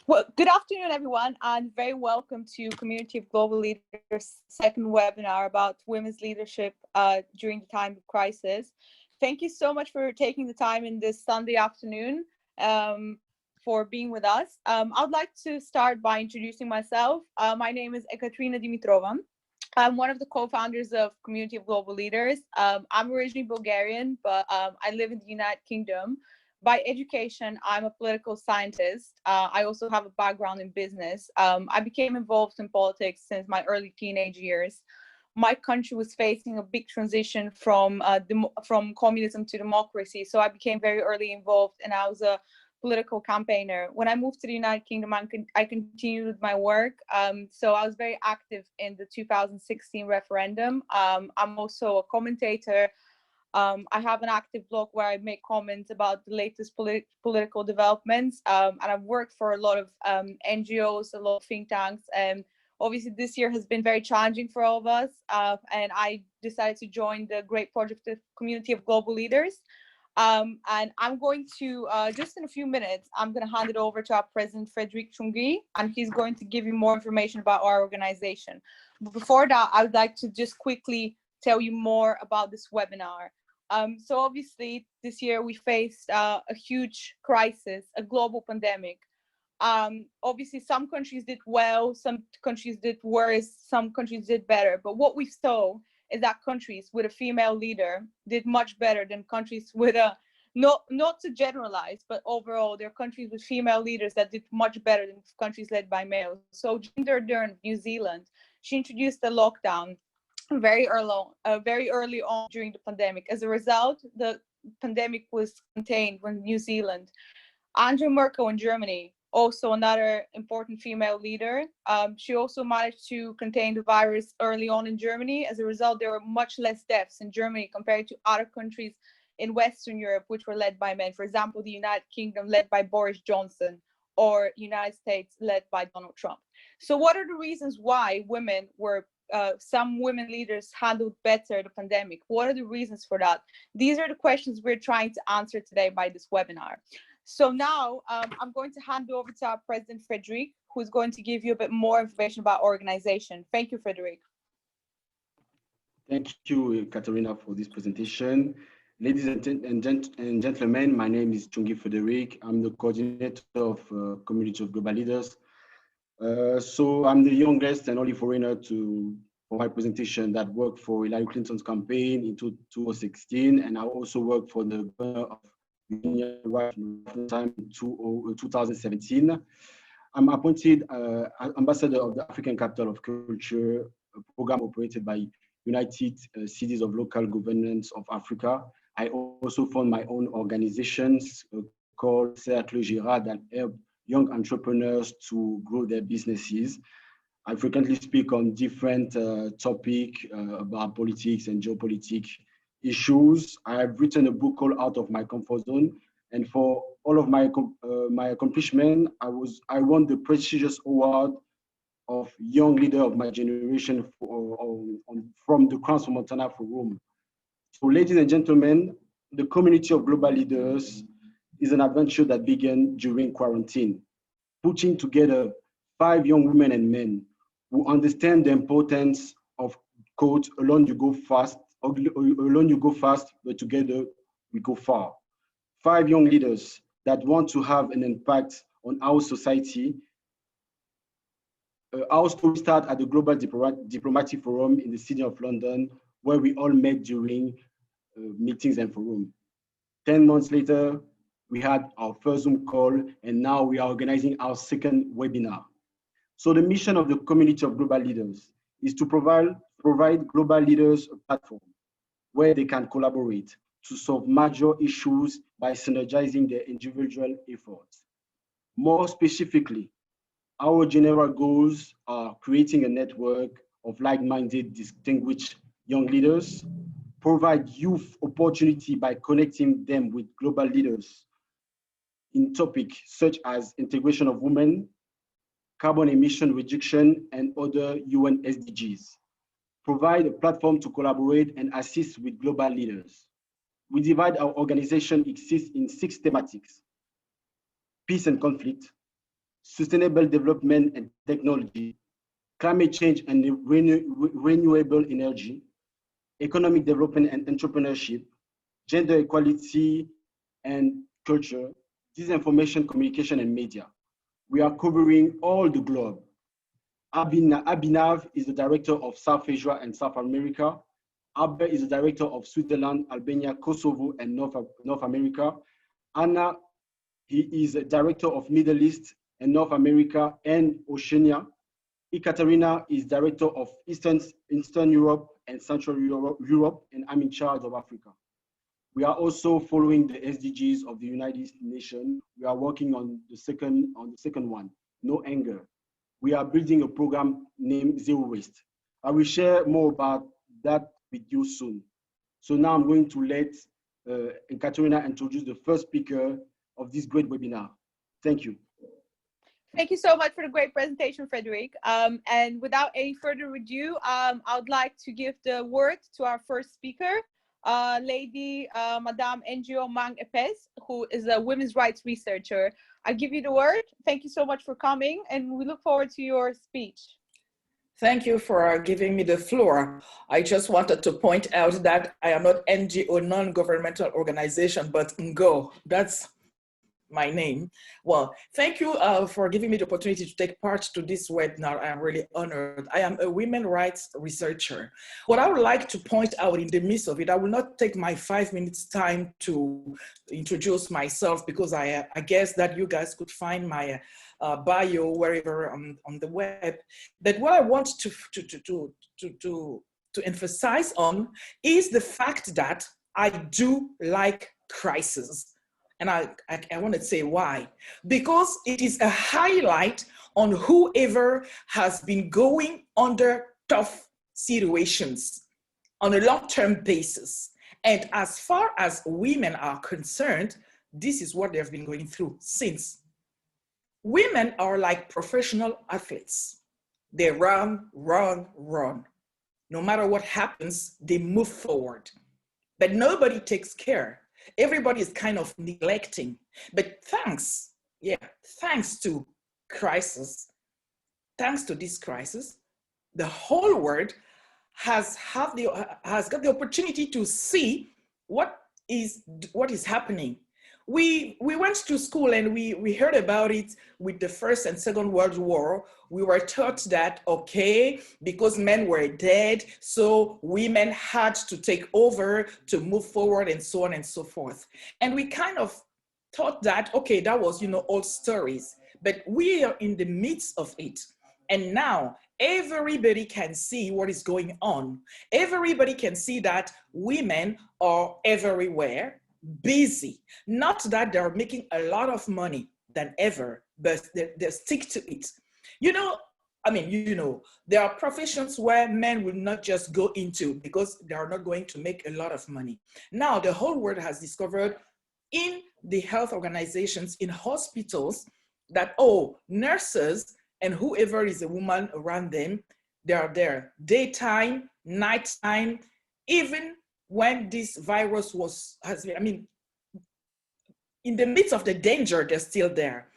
Well, good afternoon, everyone, and very welcome to Community of Global Leaders' second webinar about women's leadership during the time of crisis. Thank you so much for taking the time in this Sunday afternoon for being with us. I'd like to start by introducing myself. My name is Ekaterina Dimitrova. I'm one of the co-founders of Community of Global Leaders. I'm originally Bulgarian, but I live in the United Kingdom. By education, I'm a political scientist. I also have a background in business. I became involved in politics since my early teenage years. My country was facing a big transition from communism to democracy, so I became very early involved, and I was a political campaigner. When I moved to the United Kingdom, I continued with my work. So I was very active in the 2016 referendum. I'm also a commentator. I have an active blog where I make comments about the latest political developments, and I've worked for a lot of NGOs, a lot of think tanks, and obviously this year has been very challenging for all of us, and I decided to join the great project of Community of Global Leaders. And I'm going to, just in a few minutes, I'm going to hand it over to our president, Frédéric Chungui, and he's going to give you more information about our organization. But before that, I would like to just quickly tell you more about this webinar. So obviously, this year we faced a huge crisis, a global pandemic. Obviously, some countries did well, some countries did worse, some countries did better. But what we saw is that countries with a female leader did much better than countries with a, not to generalize, but overall, there are countries with female leaders that did much better than countries led by males. So Jacinda Ardern of New Zealand, she introduced the lockdown very early on during the pandemic. As a result, the pandemic was contained in New Zealand. Angela Merkel in Germany, also another important female leader. She also managed to contain the virus early on in Germany. As a result, there were much less deaths in Germany compared to other countries in Western Europe, which were led by men. For example, the United Kingdom led by Boris Johnson, or United States led by Donald Trump. So what are the reasons why some women leaders handled better the pandemic? What are the reasons for that? These are the questions we're trying to answer today by this webinar. So now I'm going to hand over to our president, Frédéric, who's going to give you a bit more information about organization. Thank you, Frédéric. Thank you, Katerina, for this presentation. Ladies and gentlemen, my name is Chungui Frédéric. I'm the coordinator of Community of Global Leaders. So I'm the youngest and only foreigner for my presentation that worked for Hillary Clinton's campaign in 2016, and I also worked for the governor of Virginia right time in 2017. I'm appointed ambassador of the African Capital of Culture, a program operated by United Cities of Local Governments of Africa. I also found my own organizations called Cercle Gira that help young entrepreneurs to grow their businesses. I frequently speak on different topics about politics and geopolitics issues. I have written a book called Out of My Comfort Zone, and for all of my accomplishment, I won the prestigious award of Young Leader of My Generation from the Crowns of Montana Forum. So, ladies and gentlemen, the Community of Global Leaders is an adventure that began during quarantine, putting together 5 young women and men who understand the importance of, quote, alone you go fast, but together we go far. 5 young leaders that want to have an impact on our society. Our story started at the Global Diplomatic Forum in the city of London, where we all met during meetings and forum. 10 months later, we had our first Zoom call, and now we are organizing our second webinar. So the mission of the Community of Global Leaders is to provide global leaders a platform where they can collaborate to solve major issues by synergizing their individual efforts. More specifically, our general goals are creating a network of like-minded, distinguished young leaders, provide youth opportunity by connecting them with global leaders in topics such as integration of women, carbon emission reduction, and other UN SDGs. Provide a platform to collaborate and assist with global leaders. We divide our organization exists in 6 thematics: peace and conflict, sustainable development and technology, climate change and renewable energy, economic development and entrepreneurship, gender equality and culture, disinformation, communication, and media. We are covering all the globe. Abhinav is the director of South Asia and South America. Albert is the director of Switzerland, Albania, Kosovo, and North America. Anna, he is a director of Middle East and North America and Oceania. Ekaterina is director of Eastern Europe and Central Europe, and I'm in charge of Africa. We are also following the SDGs of the United Nations. We are working on the second one, no anger. We are building a program named Zero Waste. I will share more about that with you soon. So now I'm going to let Katerina introduce the first speaker of this great webinar. Thank you. Thank you so much for the great presentation, Frederic. And without any further ado, I would like to give the word to our first speaker, Lady Madame NGO Mang Epesse, who is a women's rights researcher. I give you the word. Thank you so much for coming, and we look forward to your speech. Thank you for giving me the floor. I just wanted to point out that I am not NGO, non-governmental organization, but NGO. That's my name. Well, thank you for giving me the opportunity to take part to this webinar. I am really honored. I am a women's rights researcher. What I would like to point out in the midst of it, I will not take my 5 minutes time to introduce myself, because I guess that you guys could find my bio wherever on the web. But what I want to emphasize on is the fact that I do like crisis. And I want to say why. Because it is a highlight on whoever has been going under tough situations on a long-term basis. And as far as women are concerned, this is what they've been going through since. Women are like professional athletes. They run, run, run. No matter what happens, they move forward. But nobody takes care. Everybody is kind of neglecting, but thanks to crisis, thanks to this crisis, the whole world has got the opportunity to see what is happening. We went to school and we heard about it with the First and Second World War. We were taught that, okay, because men were dead, so women had to take over to move forward and so on and so forth. And we kind of thought that, okay, that was, old stories, but we are in the midst of it. And now everybody can see what is going on. Everybody can see that women are everywhere, busy. Not that they're making a lot of money than ever, but they stick to it. There are professions where men will not just go into because they are not going to make a lot of money. Now the whole world has discovered in the health organizations, in hospitals, that, nurses and whoever is a woman around them, they are there daytime, nighttime, even when this virus in the midst of the danger, they're still there.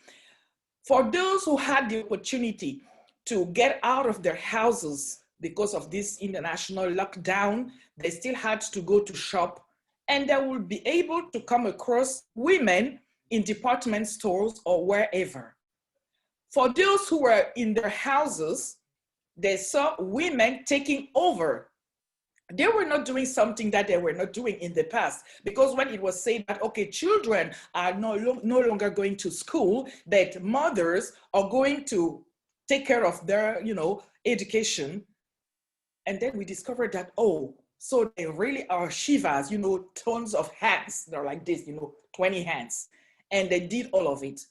For those who had the opportunity to get out of their houses because of this international lockdown, they still had to go to shop, and they will be able to come across women in department stores or wherever. For those who were in their houses, they saw women taking over. They were not doing something that they were not doing in the past, because when it was said that, okay, children are no longer going to school, that mothers are going to take care of their, education. And then we discovered that, so they really are Shivas, tons of hands. They're like this, 20 hands. And they did all of it.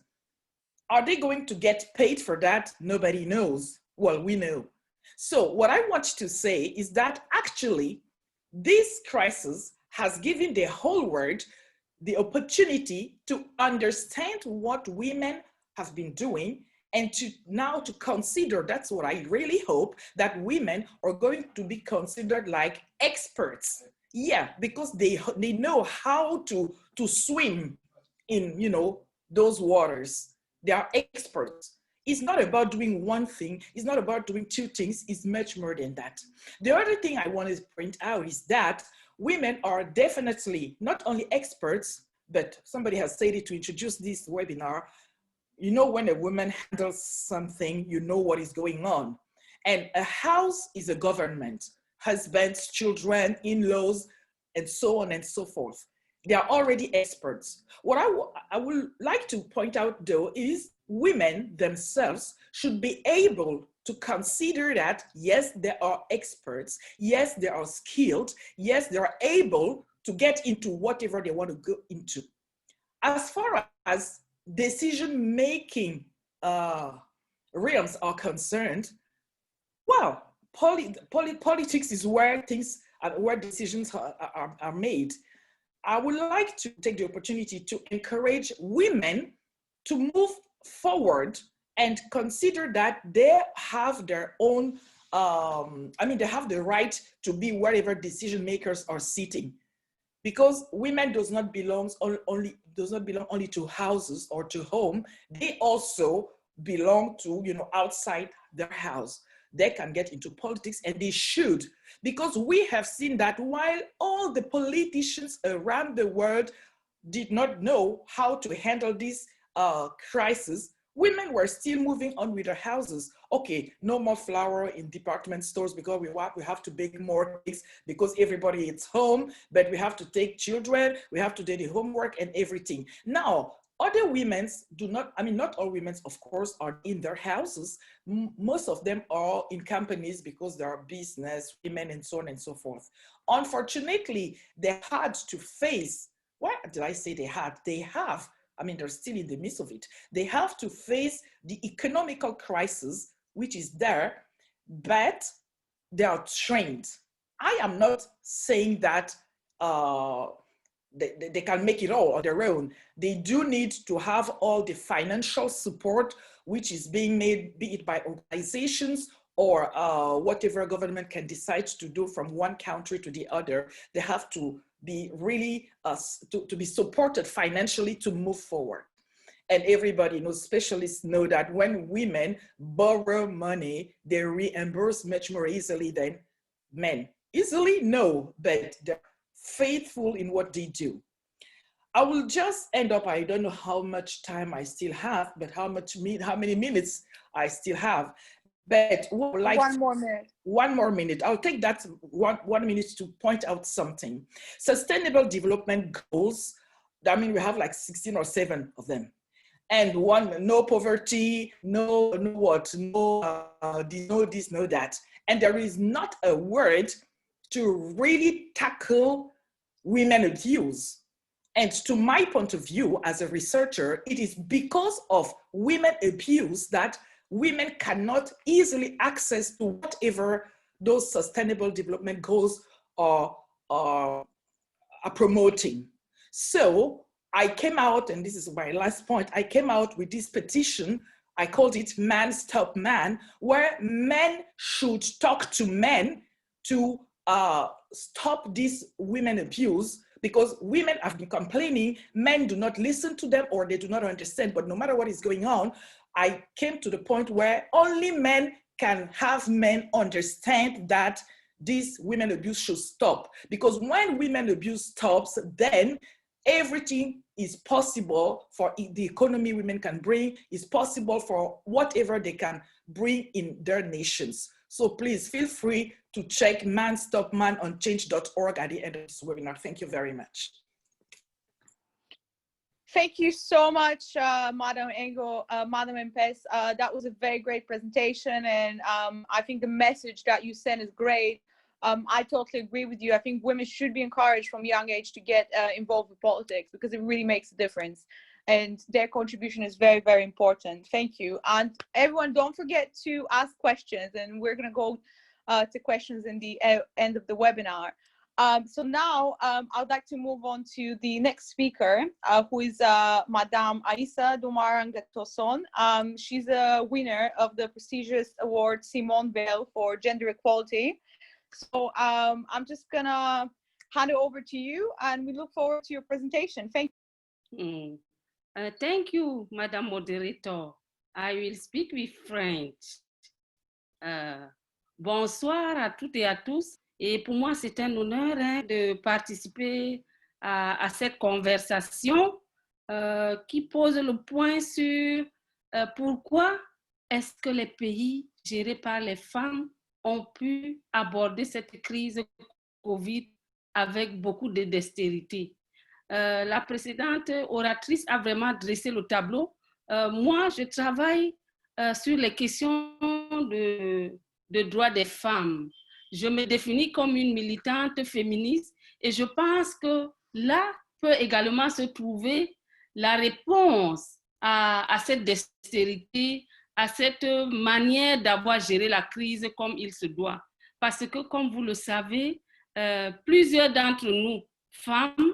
Are they going to get paid for that? Nobody knows. Well, we know. So what I want to say is that actually this crisis has given the whole world the opportunity to understand what women have been doing, and to now to consider, that's what I really hope, that women are going to be considered like experts. Yeah, because they know how to swim in, those waters. They are experts. It's not about doing one thing. It's not about doing two things. It's much more than that. The other thing I want to point out is that women are definitely not only experts, but somebody has said it to introduce this webinar. You know, when a woman handles something, you know what is going on. And a house is a government, husbands, children, in-laws, and so on and so forth. They are already experts. What I would like to point out though is women themselves should be able to consider that, yes, they are experts, yes, they are skilled, yes, they are able to get into whatever they want to go into. As far as decision-making realms are concerned, well, politics is where things, where decisions are made. I would like to take the opportunity to encourage women to move forward and consider that they have their own, they have the right to be wherever decision makers are sitting. Because women does not belong only to houses or to home. They also belong to, you know, outside their house. They can get into politics, and they should, because we have seen that while all the politicians around the world did not know how to handle this crisis, women were still moving on with their houses. Okay, no more flour in department stores because we have to bake more cakes because everybody is home, but we have to take children, we have to do the homework and everything. Now, other women do not, not all women, of course, are in their houses. Most of them are in companies because they are business women and so on and so forth. Unfortunately, they had to face, why did I say they had? They have, they're still in the midst of it. They have to face the economical crisis, which is there, but they are trained. I am not saying that they can make it all on their own. They do need to have all the financial support, which is being made, be it by organizations or whatever government can decide to do from one country to the other. They have to be really, to be supported financially to move forward. And everybody knows, specialists know that when women borrow money, they reimburse much more easily than men. Easily? No, but they're faithful in what they do. I will just end up, I don't know how much time I still have, but how many minutes I still have. But like one more minute. One more minute. I'll take that one minute to point out something. Sustainable development goals, we have like 16 or 7 of them. And one, no poverty, no this, no that. And there is not a word to really tackle women abuse. And to my point of view as a researcher, it is because of women abuse that women cannot easily access to whatever those sustainable development goals are promoting. So I came out, and this is my last point, I came out with this petition. I called it Man Stop Man, where men should talk to men to stop this women abuse, because women have been complaining, men do not listen to them or they do not understand. But no matter what is going on, I came to the point where only men can have men understand that this women abuse should stop. Because when women abuse stops, then everything is possible for the economy women can bring, is possible for whatever they can bring in their nations. So please feel free to check Man Stop Man on change.org at the end of this webinar. Thank you very much. Thank you so much, Madam Epesse. That was a very great presentation, and I think the message that you sent is great. I totally agree with you. I think women should be encouraged from a young age to get involved with politics, because it really makes a difference. And their contribution is very, very important. Thank you. And everyone, don't forget to ask questions. And we're going to go to questions in the end of the webinar. So now I'd like to move on to the next speaker, who is Madame Aissa Doumara Ngatansou. She's a winner of the prestigious award Simone Veil for gender equality. So I'm just going to hand it over to you, and we look forward to your presentation. Thank you. Thank you, Madam Moderator. I will speak with French. Bonsoir à toutes et à tous. Et pour moi, c'est un honneur de participer à cette conversation qui pose le point sur pourquoi est-ce que les pays gérés par les femmes ont pu aborder cette crise Covid avec beaucoup de dextérité. La précédente oratrice a vraiment dressé le tableau. Moi, je travaille sur les questions de droits des femmes. Je me définis comme une militante féministe et je pense que là peut également se trouver la réponse à cette dextérité, à cette manière d'avoir géré la crise comme il se doit. Parce que, comme vous le savez, plusieurs d'entre nous, femmes,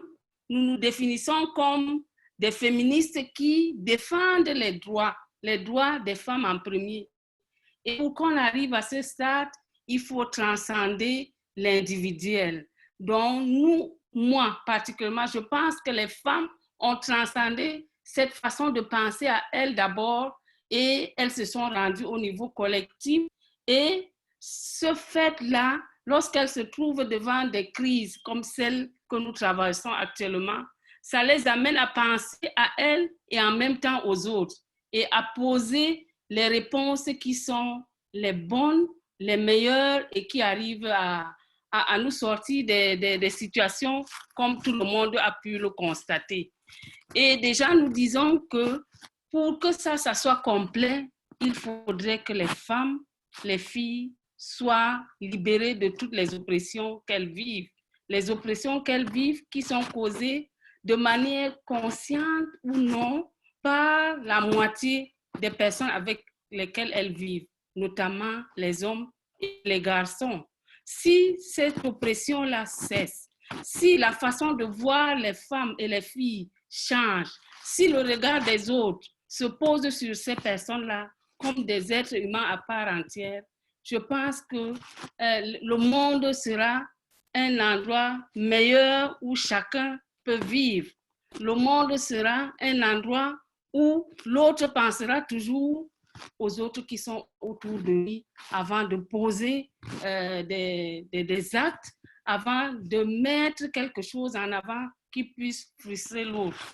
nous nous définissons comme des féministes qui défendent les droits des femmes en premier. Et pour qu'on arrive à ce stade, il faut transcender l'individuel. Donc, moi particulièrement, je pense que les femmes ont transcendé cette façon de penser à elles d'abord et elles se sont rendues au niveau collectif. Et ce fait-là, lorsqu'elles se trouvent devant des crises comme celle que nous traversons actuellement, ça les amène à penser à elles et en même temps aux autres et à poser les réponses qui sont les bonnes, les meilleures et qui arrivent à nous sortir des situations comme tout le monde a pu le constater. Et déjà, nous disons que pour que ça soit complet, il faudrait que les femmes, les filles soient libérées de toutes les oppressions qu'elles vivent. Les oppressions qu'elles vivent qui sont causées de manière consciente ou non par la moitié des personnes avec lesquelles elles vivent, notamment les hommes et les garçons. Si cette oppression-là cesse, si la façon de voir les femmes et les filles change, si le regard des autres se pose sur ces personnes-là comme des êtres humains à part entière, je pense que le monde sera un endroit meilleur où chacun peut vivre. Le monde sera un endroit où l'autre pensera toujours aux autres qui sont autour de lui avant de poser des actes, avant de mettre quelque chose en avant qui puisse frustrer l'autre.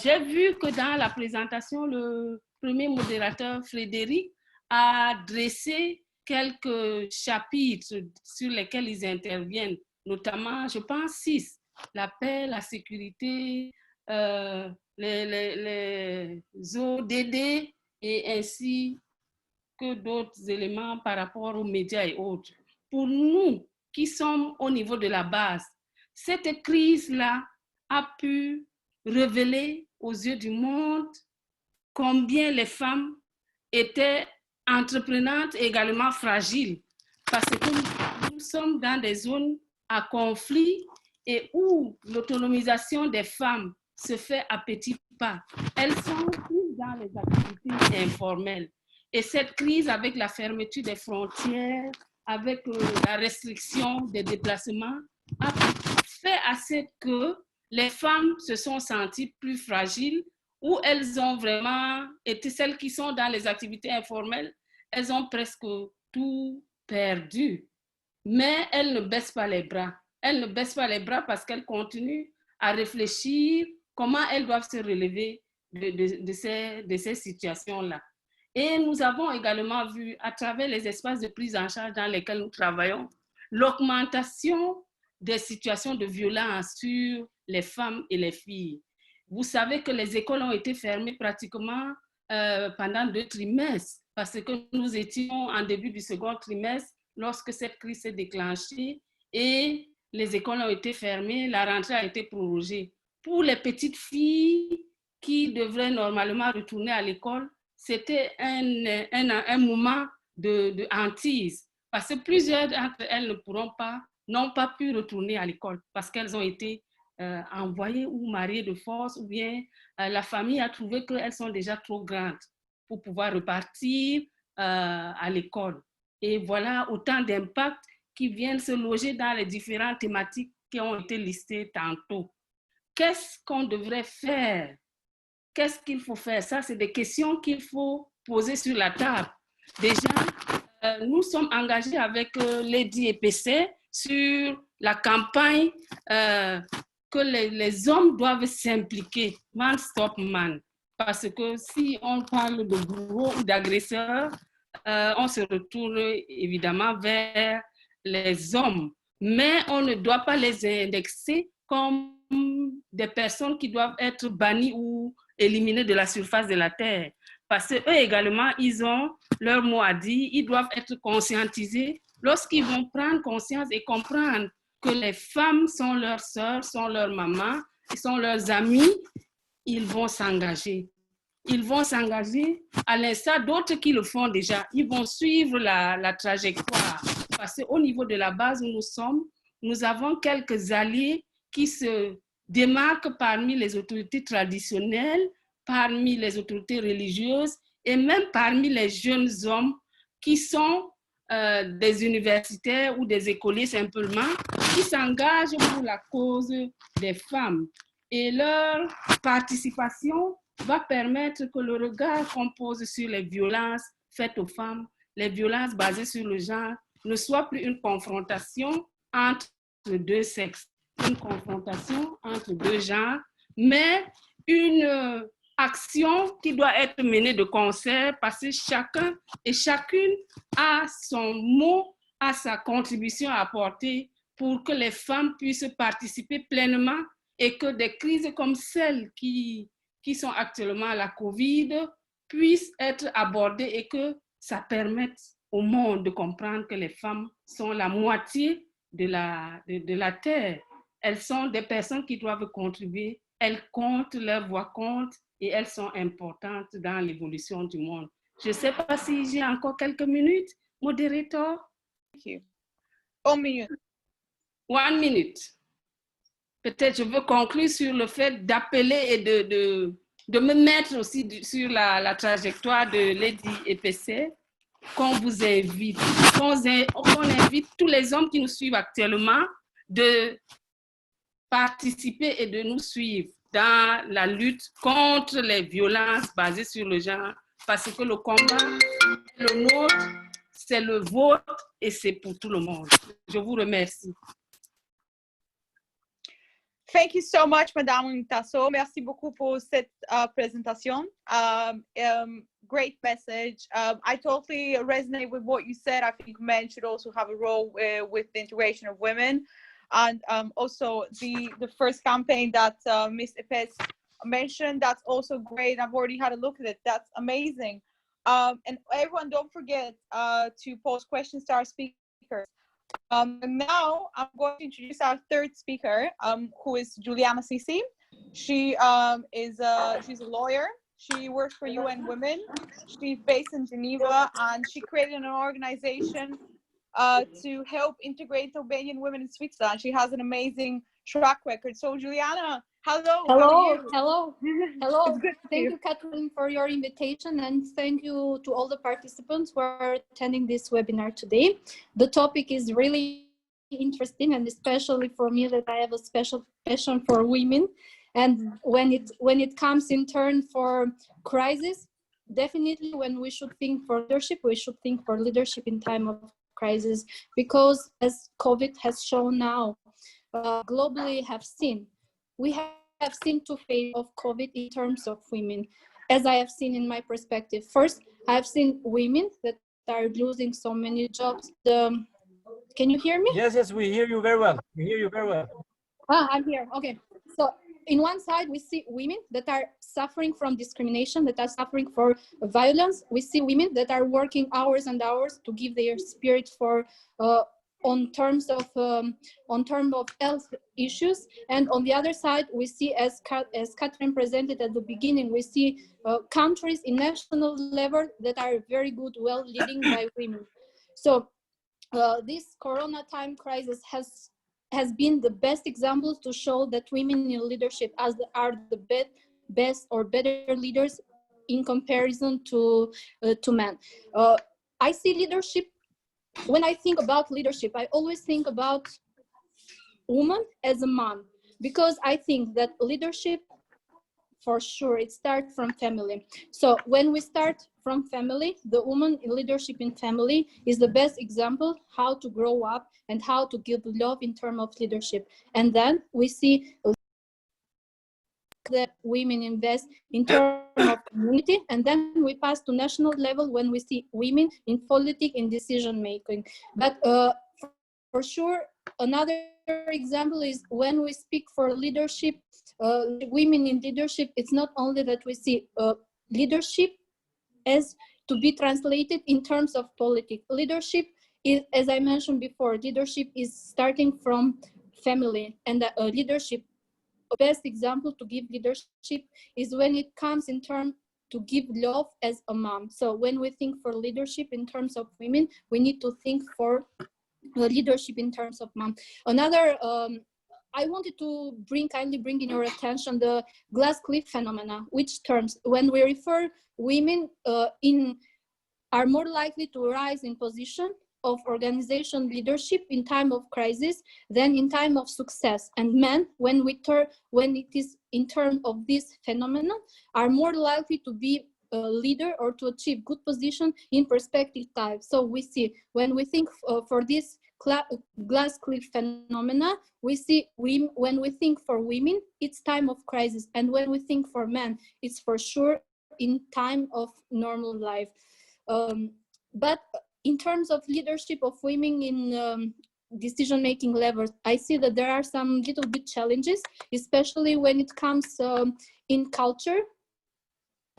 J'ai vu que dans la présentation, le premier modérateur, Frédéric, a dressé quelques chapitres sur lesquels ils interviennent, notamment, je pense, 6, la paix, la sécurité, les ODD et ainsi que d'autres éléments par rapport aux médias et autres. Pour nous qui sommes au niveau de la base, cette crise-là a pu révéler aux yeux du monde combien les femmes étaient entreprenantes et également fragiles, parce que nous sommes dans des zones à conflit et où l'autonomisation des femmes se fait à petits pas. Elles sont plus dans les activités informelles. Et cette crise, avec la fermeture des frontières, avec la restriction des déplacements, a fait assez que les femmes se sont senties plus fragiles, où elles ont vraiment été celles qui sont dans les activités informelles, elles ont presque tout perdu. Mais elles ne baissent pas les bras. Elles ne baissent pas les bras parce qu'elles continuent à réfléchir comment elles doivent se relever de ces situations-là. Et nous avons également vu, à travers les espaces de prise en charge dans lesquels nous travaillons, l'augmentation des situations de violence sur les femmes et les filles. Vous savez que les écoles ont été fermées pratiquement pendant 2 trimestres parce que nous étions en début du second trimestre lorsque cette crise s'est déclenchée et les écoles ont été fermées, la rentrée a été prorogée. Pour les petites filles qui devraient normalement retourner à l'école, c'était un moment de hantise parce que plusieurs d'entre elles n'ont pas pu retourner à l'école parce qu'elles ont été envoyées ou mariées de force ou bien la famille a trouvé qu'elles sont déjà trop grandes pour pouvoir repartir à l'école. Et voilà autant d'impacts qui viennent se loger dans les différentes thématiques qui ont été listées tantôt. Qu'est-ce qu'on devrait faire? Qu'est-ce qu'il faut faire? Ça, c'est des questions qu'il faut poser sur la table. Déjà, nous sommes engagés avec Lady Epesse sur la campagne que les hommes doivent s'impliquer, man stop man. Parce que si on parle de bourreaux ou d'agresseurs, on se retourne évidemment vers les hommes. Mais on ne doit pas les indexer comme des personnes qui doivent être bannies ou éliminées de la surface de la terre. Parce qu'eux également, ils ont leur mot à dire, ils doivent être conscientisés lorsqu'ils vont prendre conscience et comprendre que les femmes sont leurs sœurs, sont leurs mamans, sont leurs amis, ils vont s'engager. Ils vont s'engager à l'instar d'autres qui le font déjà. Ils vont suivre la trajectoire. Parce qu'au niveau de la base où nous sommes, nous avons quelques alliés qui se démarquent parmi les autorités traditionnelles, parmi les autorités religieuses et même parmi les jeunes hommes qui sont des universitaires ou des écoliers simplement, qui s'engagent pour la cause des femmes. Et leur participation va permettre que le regard qu'on pose sur les violences faites aux femmes, les violences basées sur le genre, ne soit plus une confrontation entre deux sexes, une confrontation entre deux genres, mais une action qui doit être menée de concert parce que chacun et chacune a son mot, a sa contribution à apporter pour que les femmes puissent participer pleinement et que des crises comme celles qui sont actuellement la COVID puissent être abordées et que ça permette au monde de comprendre que les femmes sont la moitié de la terre. Elles sont des personnes qui doivent contribuer, elles comptent, leur voix compte et elles sont importantes dans l'évolution du monde. Je ne sais pas si j'ai encore quelques minutes, modérateur. Thank you. 1 minute. 1 minute. Peut-être je veux conclure sur le fait d'appeler et de me mettre aussi sur la trajectoire de Lady Epesse, qu'on vous invite, qu'on invite tous les hommes qui nous suivent actuellement de participer et de nous suivre dans la lutte contre les violences basées sur le genre, parce que le combat est le nôtre, c'est le vôtre et c'est pour tout le monde. Je vous remercie. Thank you so much, Madame Ngatansou. Merci beaucoup pour cette présentation. Great message. I totally resonate with what you said. I think men should also have a role with the integration of women. And also the first campaign that Ms. Epesse mentioned, that's also great. I've already had a look at it. That's amazing. And everyone, don't forget to post questions to our speakers. Now I'm going to introduce our third speaker, who is Juliana Sisi. She's a lawyer. She works for UN Women. She's based in Geneva, and she created an organization to help integrate Albanian women in Switzerland. She has an amazing track record. So Juliana, hello. Hello. Thank you, Catherine, for your invitation, and thank you to all the participants who are attending this webinar today. The topic is really interesting, and especially for me, that I have a special passion for women. And when it comes in turn for crisis, definitely when we should think for leadership, we should think for leadership in time of crisis, because as COVID has shown now, globally we have seen two phases of COVID in terms of women, as I have seen in my perspective. First, I have seen women that are losing so many jobs. Can you hear me? Yes, we hear you very well. I'm here. Okay. So in one side, we see women that are suffering from discrimination, that are suffering for violence. We see women that are working hours and hours to give their spirit for on terms of health issues. And on the other side, we see, as Catherine presented at the beginning, we see countries in national level that are very good, well leading by women. So this Corona time crisis has been the best example to show that women in leadership are the best or better leaders in comparison to men. I see leadership. When I think about leadership, I always think about woman as a mom, because I think that leadership for sure, it starts from family. So when we start from family, the woman in leadership in family is the best example how to grow up and how to give love in terms of leadership. And then we see that women invest in terms of community, and then we pass to national level when we see women in politics in decision making. But for sure, another example is when we speak for leadership, women in leadership, it's not only that we see leadership as to be translated in terms of politics. Leadership is, as I mentioned before, leadership is starting from family, and leadership, best example to give leadership is when it comes in terms to give love as a mom. So when we think for leadership in terms of women, we need to think for leadership in terms of mom. Another, I wanted to kindly bring in your attention the glass cliff phenomena, which terms when we refer women are more likely to rise in position of organization leadership in time of crisis than in time of success. And men, when it is in terms of this phenomenon, are more likely to be a leader or to achieve good position in perspective type. So we see when we think for this glass cliff phenomena, we see when we think for women, it's time of crisis, and when we think for men, it's for sure in time of normal life. But in terms of leadership of women in decision-making levels, I see that there are some little bit challenges, especially when it comes in culture,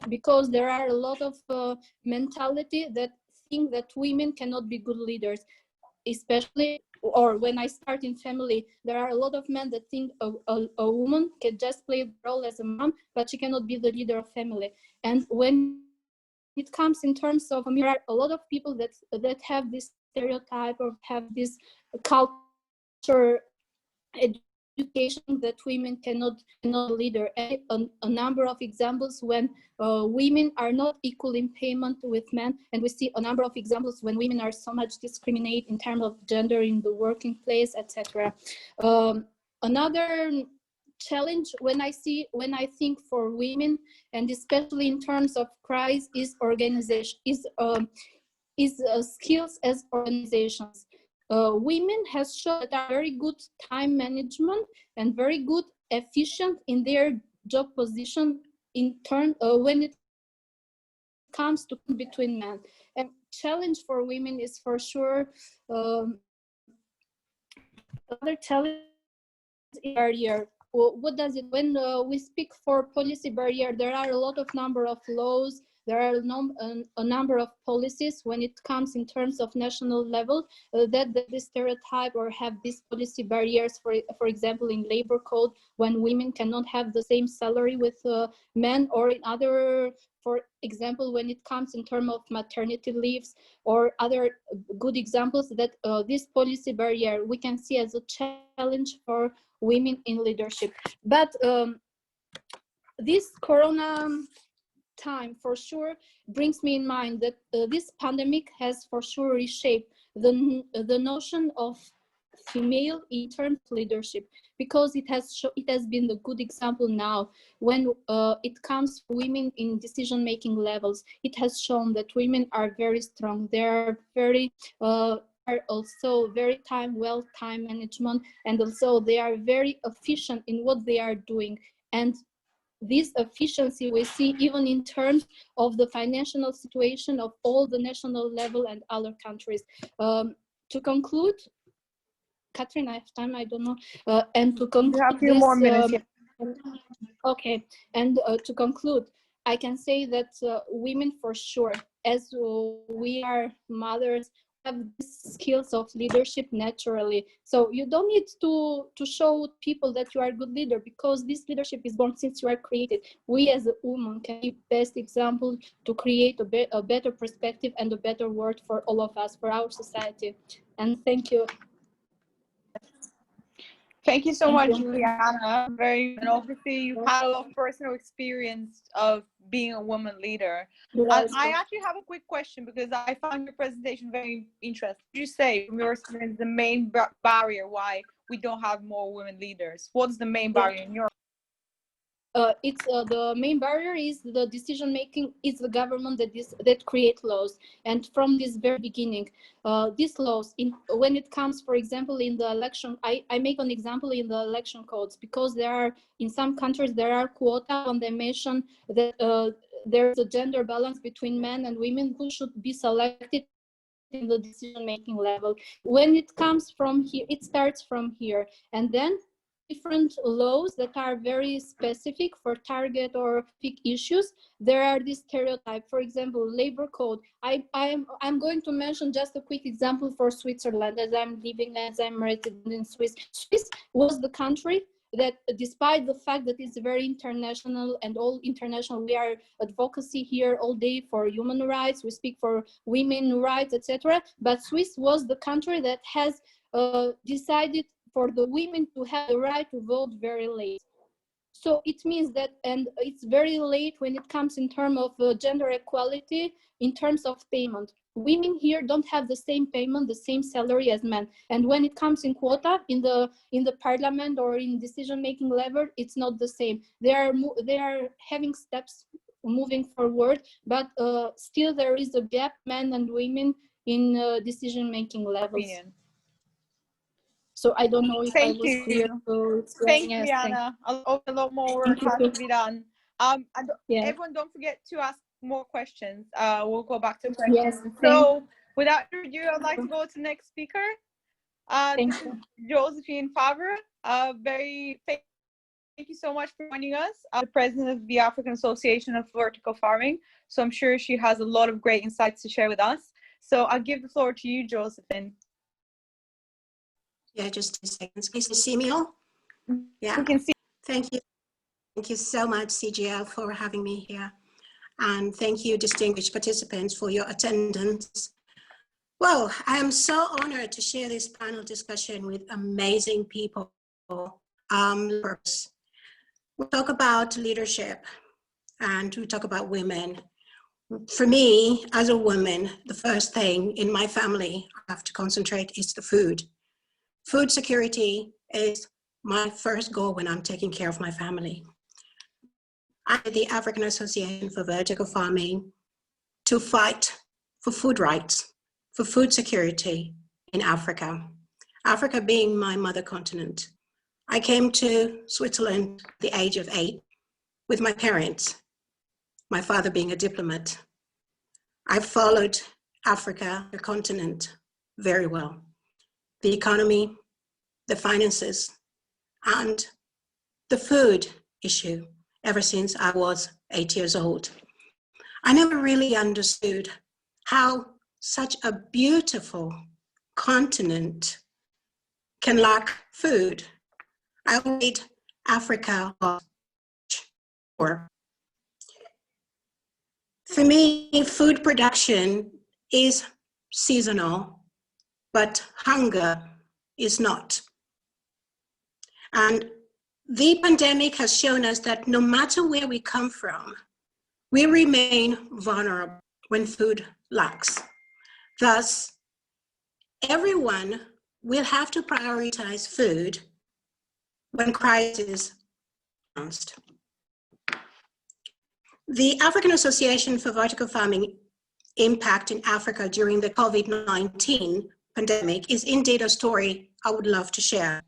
because there are a lot of mentality that think that women cannot be good leaders, especially, or when I start in family, there are a lot of men that think a woman can just play the role as a mom, but she cannot be the leader of family. And when it comes in terms of, there are a lot of people that have this stereotype or have this culture education that women cannot leader. And a number of examples when women are not equal in payment with men, and we see a number of examples when women are so much discriminated in terms of gender in the working place, etc. Another challenge when I think for women, and especially in terms of crisis, is organization, is skills as organizations. Women has shown that are very good time management and very good efficient in their job position in turn when it comes to between men. And challenge for women is for sure other challenge barrier. What does it, when we speak for policy barrier, there are a lot of number of laws, there are a number of policies when it comes in terms of national level that this stereotype or have these policy barriers, for example, in labor code, when women cannot have the same salary with men, or in other, for example, when it comes in terms of maternity leaves, or other good examples that this policy barrier we can see as a challenge for women in leadership. But this corona time for sure brings me in mind that this pandemic has for sure reshaped the notion of female in terms of leadership, because it has been the good example now when it comes to women in decision-making levels. It has shown that women are very strong. They are very are also very time management, and also they are very efficient in what they are doing. And this efficiency we see even in terms of the financial situation of all the national level and other countries. To conclude, Catherine, I have time, I don't know. And to conclude, you have a few more minutes. Okay, and to conclude, I can say that women for sure, as we are mothers, have skills of leadership naturally. So you don't need to show people that you are a good leader, because this leadership is born since you are created. We as a woman can be best example to create a better perspective and a better world for all of us, for our society. And thank you. Thank you so much, Juliana. And obviously you've had a lot of personal experience of being a woman leader. And I actually have a quick question, because I found your presentation very interesting. Would you say, from your experience, the main barrier why we don't have more women leaders? What's the main barrier in your the main barrier is the decision making. It's the government that create laws, and from this very beginning, these laws, when it comes, for example, in the election, I make an example in the election codes, because there are, in some countries there are quota, and they mention that there's a gender balance between men and women who should be selected in the decision-making level. When it comes from here, it starts from here, and then different laws that are very specific for target or big issues. There are these stereotypes. For example, labor code. I'm going to mention just a quick example for Switzerland, as I'm resident in Swiss. Swiss was the country that, despite the fact that it's very international and all international, we are advocacy here all day for human rights, we speak for women rights, etc. But Swiss was the country that has decided for the women to have the right to vote very late. So it means that, and it's very late when it comes in terms of gender equality, in terms of payment. Women here don't have the same payment, the same salary as men. And when it comes in quota, in the parliament or in decision-making level, it's not the same. They are having steps moving forward, but still there is a gap, men and women, in decision-making levels. So I don't know if I was clear. Thank you, Juliana. A lot more work has to be done. Everyone, don't forget to ask more questions. We'll go back to questions. Yes, so without further ado, I'd like to go to the next speaker. Thank you. Josephine Favre. Thank you so much for joining us. The president of the African Association of Vertical Farming. So I'm sure she has a lot of great insights to share with us. So I'll give the floor to you, Josephine. Yeah, just 2 seconds. Can you see me all? Yeah. We can see. Thank you. Thank you so much, CGL, for having me here. And thank you, distinguished participants, for your attendance. Well, I am so honored to share this panel discussion with amazing people. We talk about leadership and we talk about women. For me, as a woman, the first thing in my family I have to concentrate is the food. Food security is my first goal when I'm taking care of my family. I am the African Association for Vertical Farming to fight for food rights, for food security in Africa. Africa being my mother continent. I came to Switzerland at the age of 8 with my parents, my father being a diplomat. I followed Africa, the continent, very well. The economy, the finances, and the food issue ever since I was 8 years old. I never really understood how such a beautiful continent can lack food. I made Africa more. For me, food production is seasonal, but hunger is not. And the pandemic has shown us that no matter where we come from, we remain vulnerable when food lacks. Thus, everyone will have to prioritize food when crisis comes. The African Association for Vertical Farming impact in Africa during the COVID-19 pandemic is indeed a story I would love to share.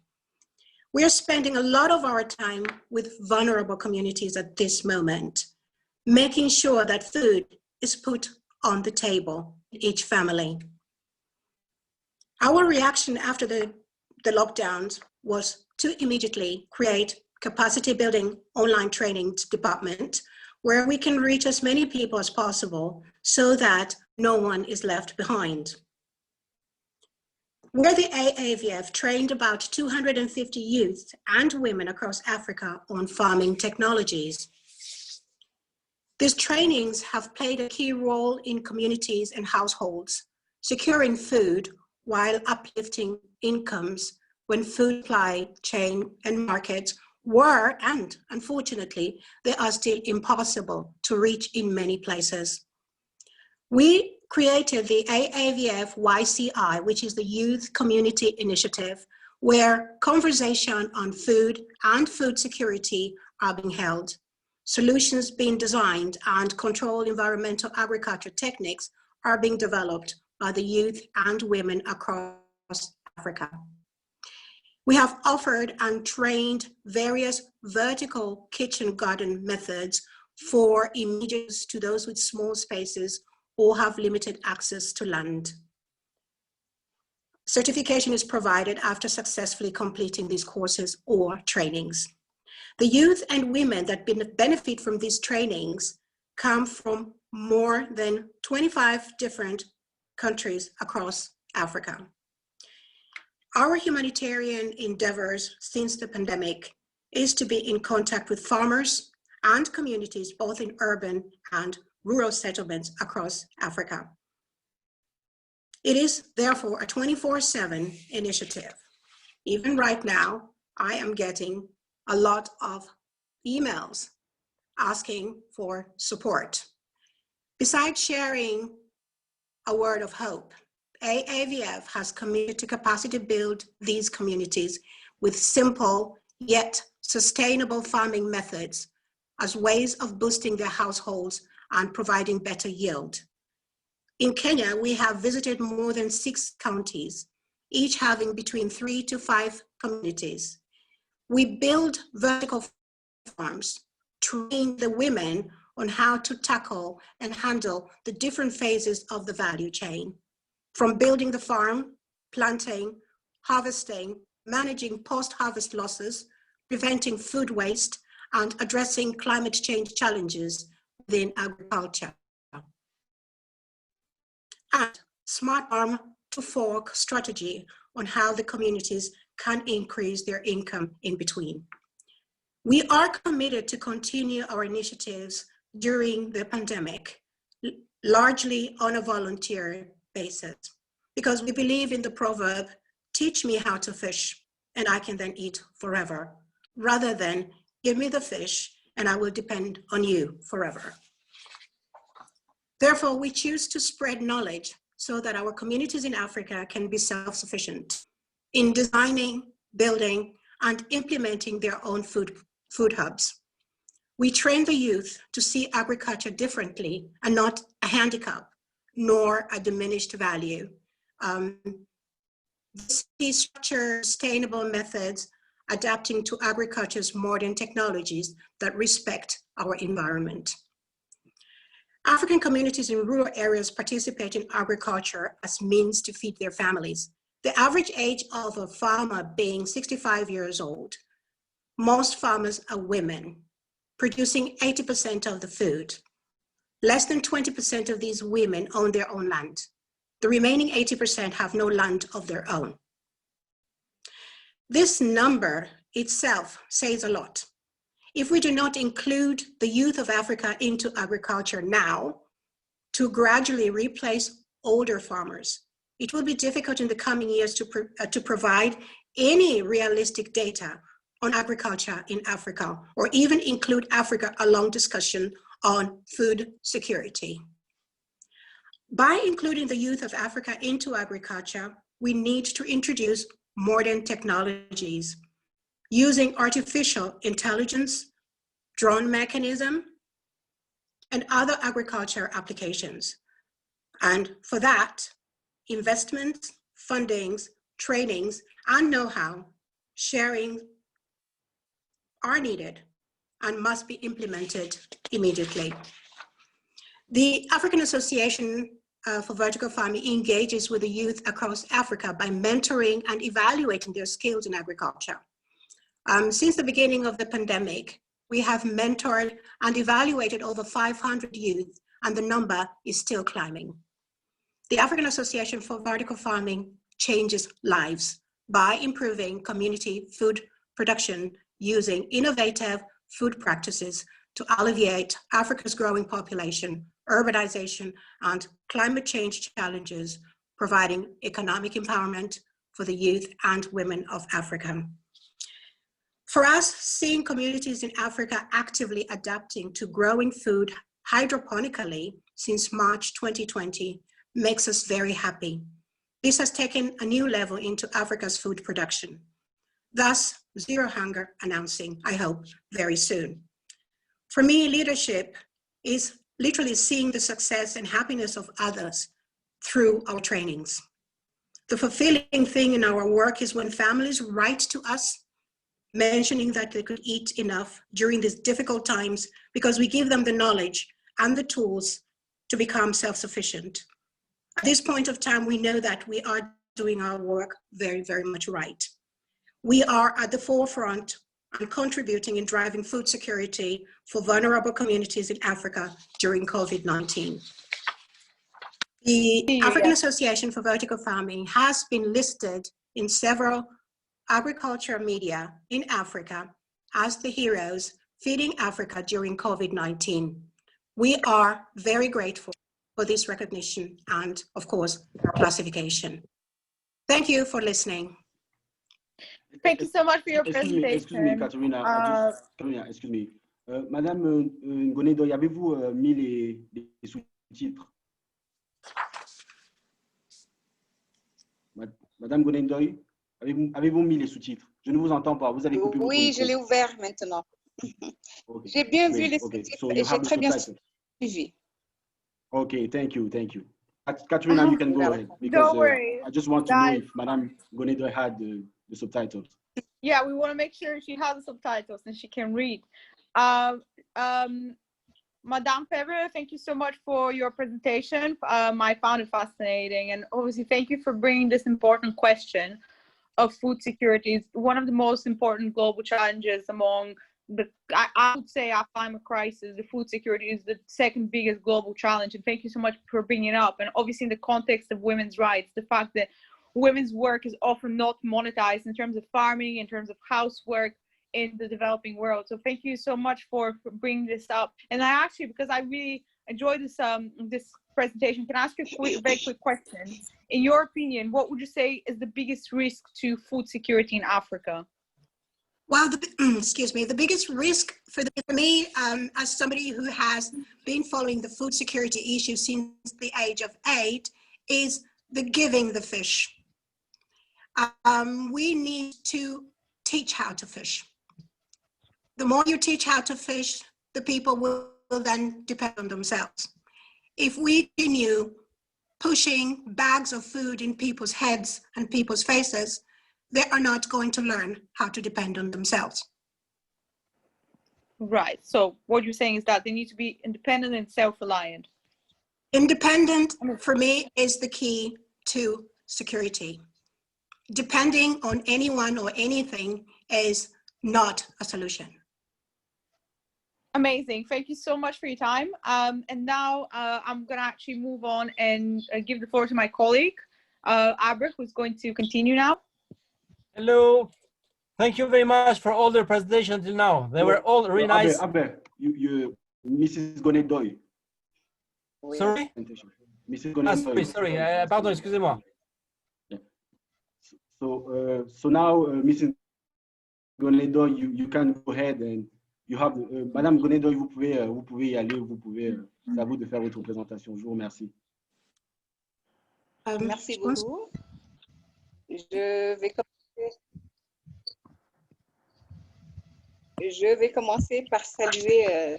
We are spending a lot of our time with vulnerable communities at this moment, making sure that food is put on the table in each family. Our reaction after the lockdowns was to immediately create capacity building online training department where we can reach as many people as possible so that no one is left behind. Where the AAVF trained about 250 youth and women across Africa on farming technologies. These trainings have played a key role in communities and households, securing food while uplifting incomes when food supply chain and markets were, and unfortunately, they are still impossible to reach in many places. We created the AAVF YCI, which is the Youth Community Initiative, where conversation on food and food security are being held, solutions being designed, and controlled environmental agriculture techniques are being developed by the youth and women across Africa. We have offered and trained various vertical kitchen garden methods for immediate to those with small spaces or have limited access to land. Certification is provided after successfully completing these courses or trainings. The youth and women that benefit from these trainings come from more than 25 different countries across Africa. Our humanitarian endeavors since the pandemic is to be in contact with farmers and communities, both in urban and rural settlements across Africa. It is therefore a 24/7 initiative. Even right now, I am getting a lot of emails asking for support. Besides sharing a word of hope, AAVF has committed to capacity build these communities with simple yet sustainable farming methods as ways of boosting their households and providing better yield. In Kenya, we have visited more than 6 counties, each having between 3 to 5 communities. We build vertical farms, train the women on how to tackle and handle the different phases of the value chain, from building the farm, planting, harvesting, managing post-harvest losses, preventing food waste, and addressing climate change challenges within agriculture. And smart farm to fork strategy on how the communities can increase their income in between. We are committed to continue our initiatives during the pandemic, largely on a volunteer basis, because we believe in the proverb, teach me how to fish and I can then eat forever, rather than give me the fish and I will depend on you forever. Therefore, we choose to spread knowledge so that our communities in Africa can be self-sufficient in designing, building, and implementing their own food hubs. We train the youth to see agriculture differently and not a handicap, nor a diminished value. These structured, sustainable methods adapting to agriculture's modern technologies that respect our environment. African communities in rural areas participate in agriculture as means to feed their families. The average age of a farmer being 65 years old. Most farmers are women, producing 80% of the food. Less than 20% of these women own their own land. The remaining 80% have no land of their own. This number itself says a lot. If we do not include the youth of Africa into agriculture now to gradually replace older farmers, it will be difficult in the coming years to provide any realistic data on agriculture in Africa, or even include Africa along discussion on food security. By including the youth of Africa into agriculture, we need to introduce modern technologies using artificial intelligence, drone mechanism, and other agriculture applications. And for that, investments, fundings, trainings, and know-how sharing are needed and must be implemented immediately. The African Association for Vertical Farming engages with the youth across Africa by mentoring and evaluating their skills in agriculture. Since the beginning of the pandemic, we have mentored and evaluated over 500 youth, and the number is still climbing. The African Association for Vertical Farming changes lives by improving community food production using innovative food practices to alleviate Africa's growing population, urbanization, and climate change challenges, providing economic empowerment for the youth and women of Africa. For us, seeing communities in Africa actively adapting to growing food hydroponically since March 2020 makes us very happy. This has taken a new level into Africa's food production. Thus, zero hunger announcing, I hope, very soon. For me, leadership is literally seeing the success and happiness of others through our trainings. The fulfilling thing in our work is when families write to us mentioning that they could eat enough during these difficult times because we give them the knowledge and the tools to become self-sufficient. At this point of time, we know that we are doing our work very, very much right. We are at the forefront and contributing in driving food security for vulnerable communities in Africa during COVID-19. The African Association for Vertical Farming has been listed in several agriculture media in Africa as the heroes feeding Africa during COVID-19. We are very grateful for this recognition and, of course, classification. Thank you for listening. Thank you so much for your Excuse me, Katerina. Excuse me. Madame Ngoné, avez-vous mis les sous-titres? Madame Ngoné, avez-vous mis les sous-titres? Je ne vous entends pas. Vous avez coupé votre micro. Oui, je l'ai ouvert maintenant. Okay. J'ai bien vu les okay. sous-titres So et j'ai très bien suivi. Okay, thank you. Katerina, you can go ahead. Don't worry. I just want to know if Madame Ngoné had the subtitles. Yeah, we want to make sure she has the subtitles and she can read. Madame Favre, thank you so much for your presentation. I found it fascinating, and obviously thank you for bringing this important question of food security. It's one of the most important global challenges among the, I would say our climate crisis, the food security is the second biggest global challenge. And thank you so much for bringing it up. And obviously in the context of women's rights, the fact that women's work is often not monetized in terms of farming, in terms of housework in the developing world. So thank you so much for bringing this up. And I actually, because I really enjoyed this this presentation, can I ask you a very quick question? In your opinion, what would you say is the biggest risk to food security in Africa? Well, excuse me, the biggest risk for me, as somebody who has been following the food security issue since the age of 8, is the giving the fish. We need to teach how to fish. The more you teach how to fish, the people will then depend on themselves. If we continue pushing bags of food in people's heads and people's faces, they are not going to learn how to depend on themselves. Right. So what you're saying is that they need to be independent and self-reliant. Independent, for me, is the key to security. Depending on anyone or anything is not a solution. Amazing. Thank you so much for your time. And now I'm going to actually move on and give the floor to my colleague, Abra, who's going to continue now. Hello. Thank you very much for all the presentations till now. They were all really nice. Abra, you Mrs. Ndoye. Sorry? Mrs. Ndoye. Sorry. Pardon, excusez-moi. Yeah. So now, Mrs. Ndoye, you can go ahead and you have, Madame Ndoye, vous pouvez y aller, c'est à vous de faire votre présentation. Je vous remercie. Merci beaucoup. Je vais commencer par saluer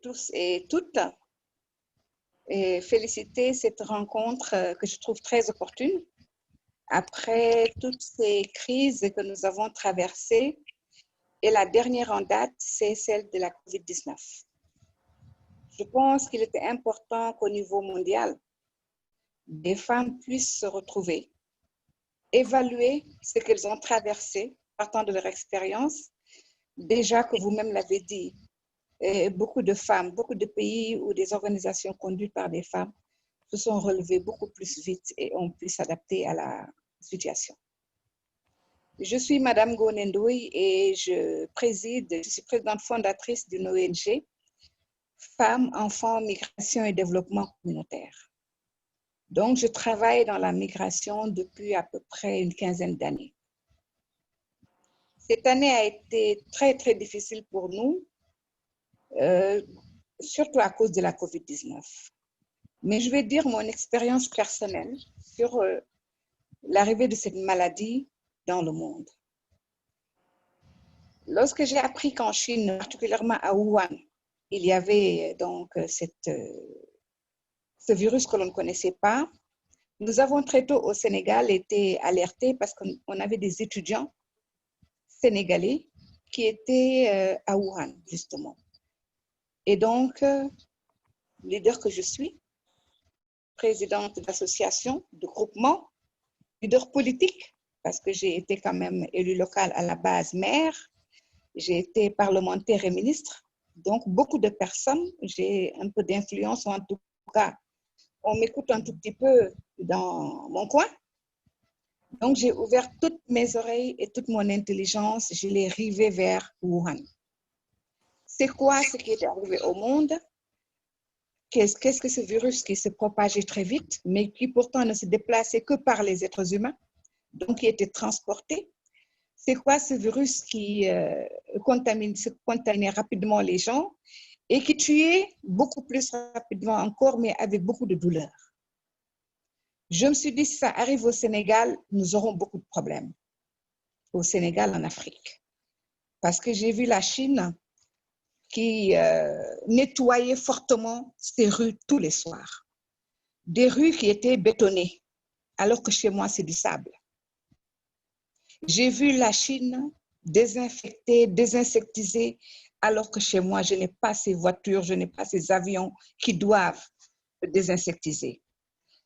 tous et toutes et féliciter cette rencontre que je trouve très opportune. Après toutes ces crises que nous avons traversées, et la dernière en date, c'est celle de la COVID-19. Je pense qu'il était important qu'au niveau mondial, des femmes puissent se retrouver, évaluer ce qu'elles ont traversé partant de leur expérience. Déjà que vous-même l'avez dit, beaucoup de femmes, beaucoup de pays ou des organisations conduites par des femmes se sont relevées beaucoup plus vite et ont pu s'adapter à la situation. Je suis Madame Ndoye et je suis présidente fondatrice d'une ONG, Femmes, Enfants, Migration et Développement communautaire. Donc, je travaille dans la migration depuis à peu près une quinzaine d'années. Cette année a été très, très difficile pour nous, surtout à cause de la COVID-19. Mais je vais dire mon expérience personnelle sur l'arrivée de cette maladie dans le monde. Lorsque j'ai appris qu'en Chine, particulièrement à Wuhan, il y avait donc ce virus que l'on ne connaissait pas, nous avons très tôt au Sénégal été alertés parce qu'on avait des étudiants sénégalais qui étaient à Wuhan, justement. Et donc, leader que je suis, présidente d'association, de groupement, leader politique, parce que j'ai été quand même élue locale à la base maire, j'ai été parlementaire et ministre, donc beaucoup de personnes, j'ai un peu d'influence, ou en tout cas, on m'écoute un tout petit peu dans mon coin. Donc, j'ai ouvert toutes mes oreilles et toute mon intelligence, je l'ai rivée vers Wuhan. C'est quoi ce qui est arrivé au monde? Qu'est-ce que ce virus qui se propageait très vite, mais qui pourtant ne se déplaçait que par les êtres humains, donc qui était transporté? C'est quoi ce virus qui contaminait rapidement les gens et qui tuait beaucoup plus rapidement encore, mais avec beaucoup de douleur? Je me suis dit, si ça arrive au Sénégal, nous aurons beaucoup de problèmes. Au Sénégal, en Afrique. Parce que j'ai vu la Chine qui nettoyait fortement ses rues tous les soirs. Des rues qui étaient bétonnées, alors que chez moi, c'est du sable. J'ai vu la Chine désinfecter, désinsectiser, alors que chez moi, je n'ai pas ces voitures, je n'ai pas ces avions qui doivent désinsectiser.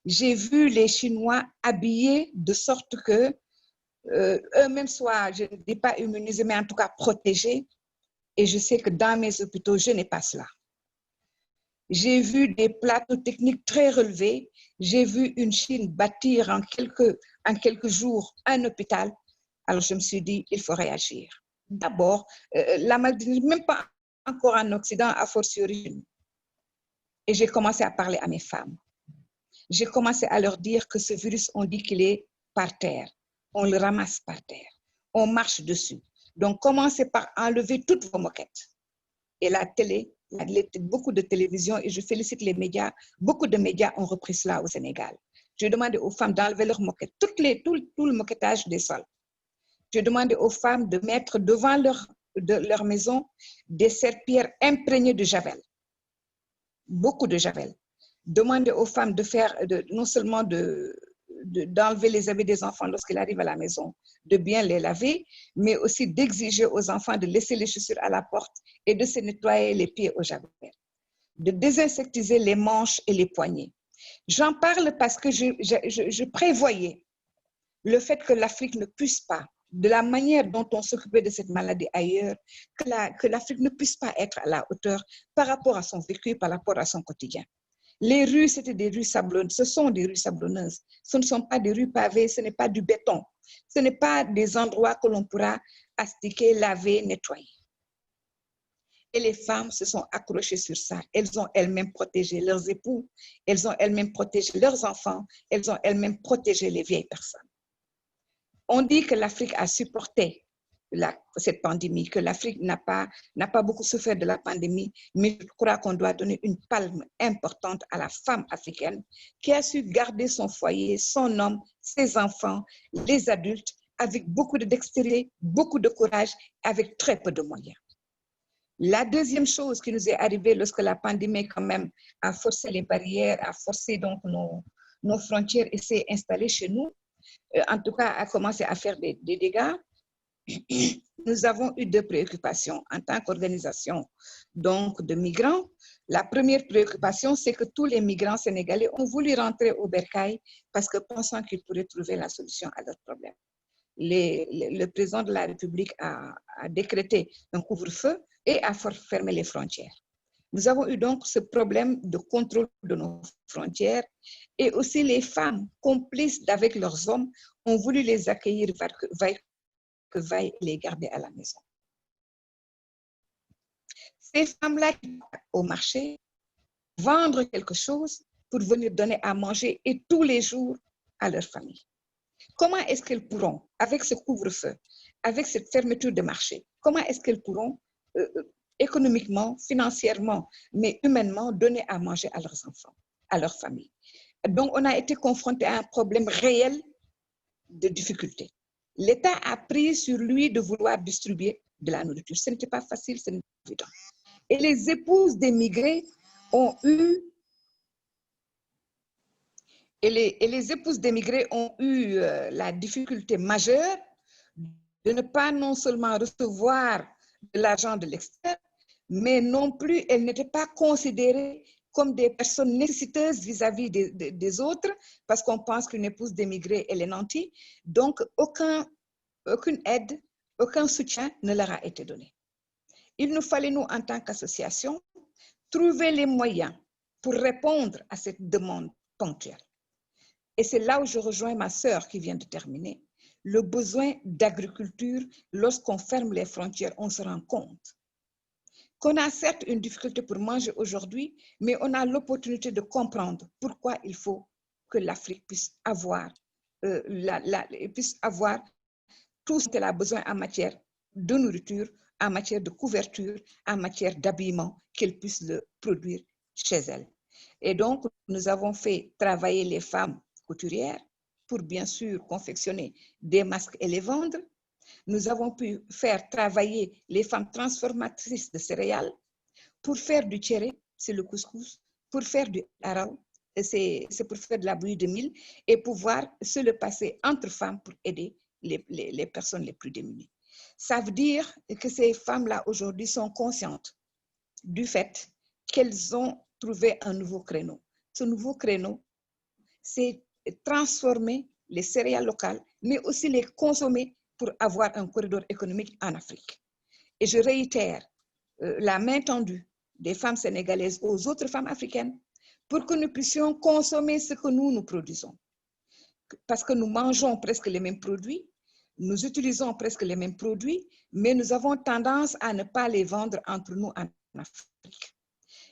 J'ai vu les Chinois habillés de sorte que eux-mêmes soient, je ne dis pas immunisés, mais en tout cas protégés. Et je sais que dans mes hôpitaux, je n'ai pas cela. J'ai vu des plateaux techniques très relevés. J'ai vu une Chine bâtir en quelques jours un hôpital. Alors je me suis dit, il faut réagir. D'abord, la maladie, même pas encore en Occident, a fortiori. Et j'ai commencé à parler à mes femmes. J'ai commencé à leur dire que ce virus, on dit qu'il est par terre. On le ramasse par terre. On marche dessus. Donc, commencez par enlever toutes vos moquettes. Et la télé, beaucoup de télévisions, et je félicite les médias, beaucoup de médias ont repris cela au Sénégal. Je demandé aux femmes d'enlever leurs moquettes, tout le moquettage des sols. Je demandé aux femmes de mettre devant leur maison des serpillères imprégnées de javel. Beaucoup de javel. Demander aux femmes de faire, non seulement d'enlever les habits des enfants lorsqu'ils arrivent à la maison, de bien les laver, mais aussi d'exiger aux enfants de laisser les chaussures à la porte et de se nettoyer les pieds au javel, de désinsectiser les manches et les poignets. J'en parle parce que je prévoyais le fait que l'Afrique ne puisse pas, de la manière dont on s'occupait de cette maladie ailleurs, que l'Afrique ne puisse pas être à la hauteur par rapport à son vécu, par rapport à son quotidien. Les rues, c'était des rues sablonneuses. Ce sont des rues sablonneuses. Ce ne sont pas des rues pavées, ce n'est pas du béton. Ce n'est pas des endroits que l'on pourra astiquer, laver, nettoyer. Et les femmes se sont accrochées sur ça. Elles ont elles-mêmes protégé leurs époux, elles ont elles-mêmes protégé leurs enfants, elles ont elles-mêmes protégé les vieilles personnes. On dit que l'Afrique a supporté cette pandémie, que l'Afrique n'a pas beaucoup souffert de la pandémie, mais je crois qu'on doit donner une palme importante à la femme africaine qui a su garder son foyer, son homme, ses enfants, les adultes, avec beaucoup de dextérité, beaucoup de courage, avec très peu de moyens. La deuxième chose qui nous est arrivée lorsque la pandémie quand même a forcé les barrières, a forcé donc nos frontières et s'est installée chez nous, en tout cas a commencé à faire des dégâts, nous avons eu deux préoccupations en tant qu'organisation donc de migrants. La première préoccupation, c'est que tous les migrants sénégalais ont voulu rentrer au bercail parce que pensant qu'ils pourraient trouver la solution à leurs problèmes. Le président de la République a décrété un couvre-feu et a fermé les frontières. Nous avons eu donc ce problème de contrôle de nos frontières et aussi les femmes complices avec leurs hommes ont voulu les accueillir que vaillent les garder à la maison. Ces femmes-là qui vont au marché vendre quelque chose pour venir donner à manger et tous les jours à leur famille. Comment est-ce qu'elles pourront, avec ce couvre-feu, avec cette fermeture de marché, comment est-ce qu'elles pourront économiquement, financièrement, mais humainement donner à manger à leurs enfants, à leur famille? Donc, on a été confronté à un problème réel de difficulté. L'État a pris sur lui de vouloir distribuer de la nourriture. Ce n'était pas facile, ce n'était pas évident. Et les épouses d'émigrés ont eu la difficulté majeure de ne pas non seulement recevoir de l'argent de l'extérieur, mais non plus elles n'étaient pas considérées comme des personnes nécessiteuses vis-à-vis des autres, parce qu'on pense qu'une épouse d'émigré, elle est nantie. Donc, aucune aide, aucun soutien ne leur a été donné. Il nous fallait, nous, en tant qu'association, trouver les moyens pour répondre à cette demande ponctuelle. Et c'est là où je rejoins ma sœur qui vient de terminer. Le besoin d'agriculture, lorsqu'on ferme les frontières, on se rend compte qu'on a certes une difficulté pour manger aujourd'hui, mais on a l'opportunité de comprendre pourquoi il faut que l'Afrique puisse avoir, tout ce qu'elle a besoin en matière de nourriture, en matière de couverture, en matière d'habillement, qu'elle puisse le produire chez elle. Et donc, nous avons fait travailler les femmes couturières pour bien sûr confectionner des masques et les vendre. Nous avons pu faire travailler les femmes transformatrices de céréales pour faire du tchéré, c'est le couscous, pour faire du harao, c'est pour faire de la bouillie de mil, et pouvoir se le passer entre femmes pour aider les personnes les plus démunies. Ça veut dire que ces femmes-là aujourd'hui sont conscientes du fait qu'elles ont trouvé un nouveau créneau. Ce nouveau créneau, c'est transformer les céréales locales, mais aussi les consommer pour avoir un corridor économique en Afrique. Et je réitère la main tendue des femmes sénégalaises aux autres femmes africaines pour que nous puissions consommer ce que nous produisons. Parce que nous mangeons presque les mêmes produits, nous utilisons presque les mêmes produits, mais nous avons tendance à ne pas les vendre entre nous en Afrique.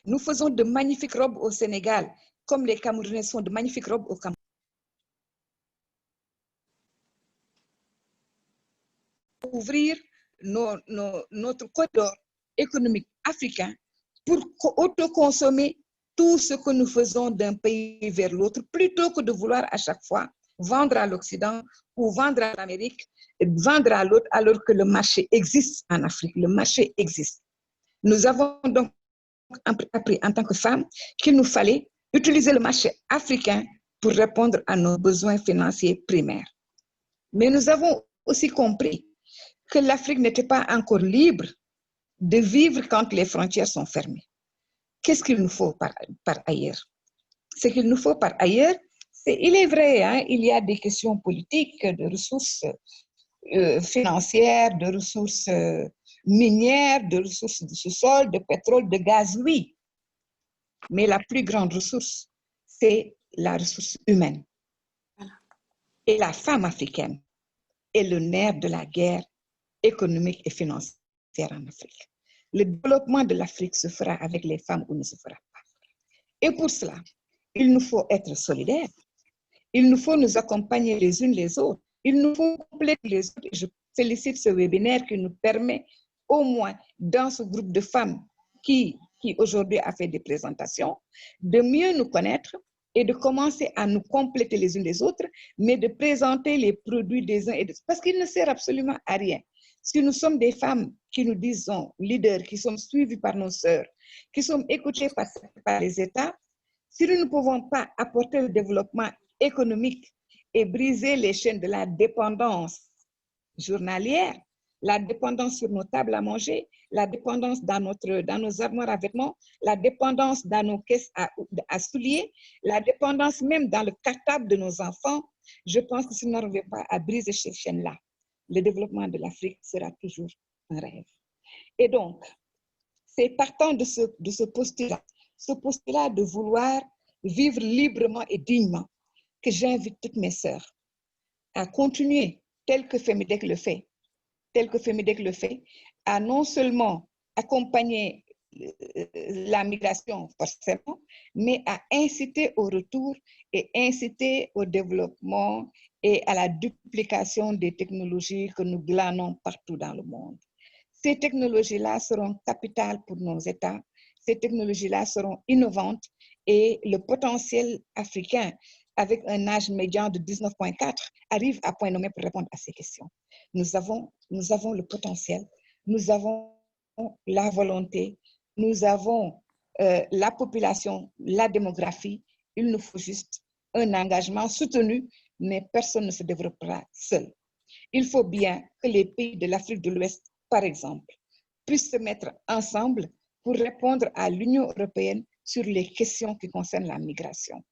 Nous faisons de magnifiques robes au Sénégal, comme les Camerounais font de magnifiques robes au Cameroun. Ouvrir notre corridor économique africain pour autoconsommer tout ce que nous faisons d'un pays vers l'autre, plutôt que de vouloir à chaque fois vendre à l'Occident ou vendre à l'Amérique, vendre à l'autre, alors que le marché existe en Afrique. Le marché existe. Nous avons donc appris en tant que femmes qu'il nous fallait utiliser le marché africain pour répondre à nos besoins financiers primaires. Mais nous avons aussi compris que l'Afrique n'était pas encore libre de vivre quand les frontières sont fermées. Qu'est-ce qu'il nous faut par ailleurs? Ce qu'il nous faut par ailleurs, il est vrai, hein, il y a des questions politiques, de ressources financières, de ressources minières, de ressources de sous-sol, de pétrole, de gaz, oui. Mais la plus grande ressource, c'est la ressource humaine. Et la femme africaine est le nerf de la guerre économique et financière en Afrique. Le développement de l'Afrique se fera avec les femmes ou ne se fera pas. Et pour cela, il nous faut être solidaires. Il nous faut nous accompagner les unes les autres. Il nous faut compléter les autres. Je félicite ce webinaire qui nous permet, au moins dans ce groupe de femmes qui aujourd'hui a fait des présentations, de mieux nous connaître et de commencer à nous compléter les unes les autres, mais de présenter les produits des uns et des autres. Parce qu'il ne sert absolument à rien. Si nous sommes des femmes qui nous disons leaders, qui sommes suivies par nos sœurs, qui sommes écoutées par les États, si nous ne pouvons pas apporter le développement économique et briser les chaînes de la dépendance journalière, la dépendance sur nos tables à manger, la dépendance dans nos armoires à vêtements, la dépendance dans nos caisses à souliers, la dépendance même dans le cartable de nos enfants, je pense que si nous n'arrivons pas à briser ces chaînes-là, le développement de l'Afrique sera toujours un rêve. Et donc, c'est partant de ce postulat de vouloir vivre librement et dignement, que j'invite toutes mes sœurs à continuer tel que FEMIDEC le fait, à non seulement accompagner la migration forcément, mais à inciter au retour et inciter au développement et à la duplication des technologies que nous glanons partout dans le monde. Ces technologies-là seront capitales pour nos États, ces technologies-là seront innovantes et le potentiel africain, avec un âge médian de 19,4, arrive à point nommé pour répondre à ces questions. Nous avons le potentiel nous avons la volonté, nous avons la population, la démographie. Il nous faut juste un engagement soutenu, mais personne ne se développera seul. Il faut bien que les pays de l'Afrique de l'Ouest, par exemple, puissent se mettre ensemble pour répondre à l'Union européenne sur les questions qui concernent la migration.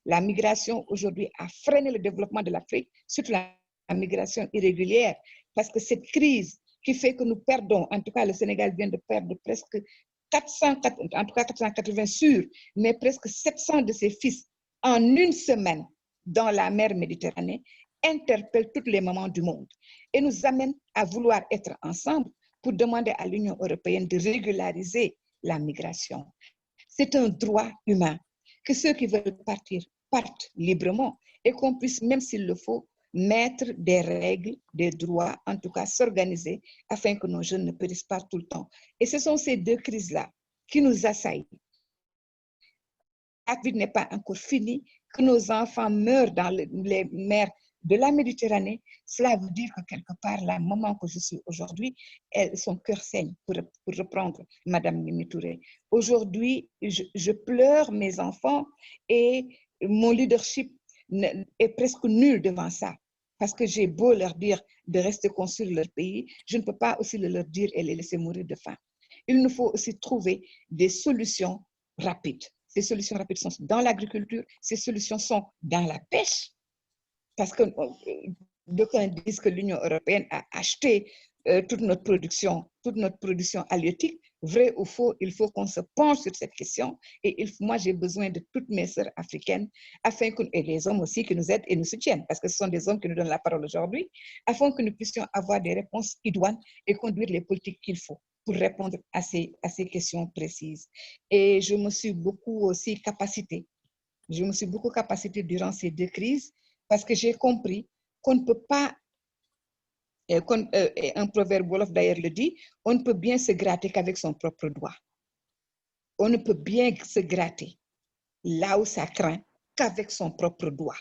La migration aujourd'hui a freiné le développement de l'Afrique, surtout la migration irrégulière, parce que cette crise qui fait que nous perdons, en tout cas le Sénégal vient de perdre presque 480 sûrs, mais presque 700 de ses fils en une semaine dans la mer Méditerranée, interpelle toutes les mamans du monde et nous amène à vouloir être ensemble pour demander à l'Union européenne de régulariser la migration. C'est un droit humain que ceux qui veulent partir partent librement et qu'on puisse, même s'il le faut, mettre des règles, des droits, en tout cas s'organiser afin que nos jeunes ne périssent pas tout le temps. Et ce sont ces deux crises-là qui nous assaillent. La vie n'est pas encore finie, que nos enfants meurent dans les mers de la Méditerranée. Cela veut dire que quelque part, la maman que je suis aujourd'hui, son cœur saigne, pour reprendre Madame Mimi Touré. Aujourd'hui, je pleure mes enfants et mon leadership est presque nul devant ça. Parce que j'ai beau leur dire de rester construire leur pays, je ne peux pas aussi leur dire et les laisser mourir de faim. Il nous faut aussi trouver des solutions rapides. Ces solutions rapides sont dans l'agriculture, ces solutions sont dans la pêche. Parce que d'aucuns disent que l'Union européenne a acheté toute notre production halieutique. Vrai ou faux, il faut qu'on se penche sur cette question. Et moi, j'ai besoin de toutes mes sœurs africaines, et les hommes aussi qui nous aident et nous soutiennent, parce que ce sont des hommes qui nous donnent la parole aujourd'hui, afin que nous puissions avoir des réponses idoines et conduire les politiques qu'il faut pour répondre à ces questions précises. Et je me suis beaucoup aussi capacitée. Je me suis beaucoup capacitée durant ces deux crises parce que j'ai compris qu'on ne peut pas, un proverbe wolof d'ailleurs le dit, on ne peut bien se gratter qu'avec son propre doigt. On ne peut bien se gratter là où ça craint qu'avec son propre doigt.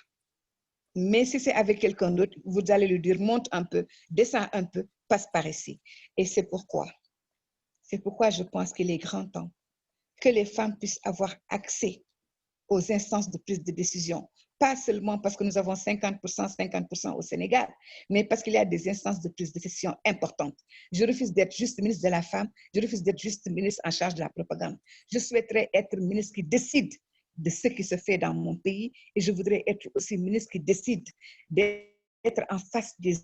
Mais si c'est avec quelqu'un d'autre, vous allez lui dire monte un peu, descends un peu, passe par ici. Et c'est pourquoi je pense qu'il est grand temps que les femmes puissent avoir accès aux instances de prise de décision. Pas seulement parce que nous avons 50% au Sénégal, mais parce qu'il y a des instances de prise de décision importantes. Je refuse d'être juste ministre de la femme, je refuse d'être juste ministre en charge de la propagande. Je souhaiterais être ministre qui décide de ce qui se fait dans mon pays et je voudrais être aussi ministre qui décide d'être en face des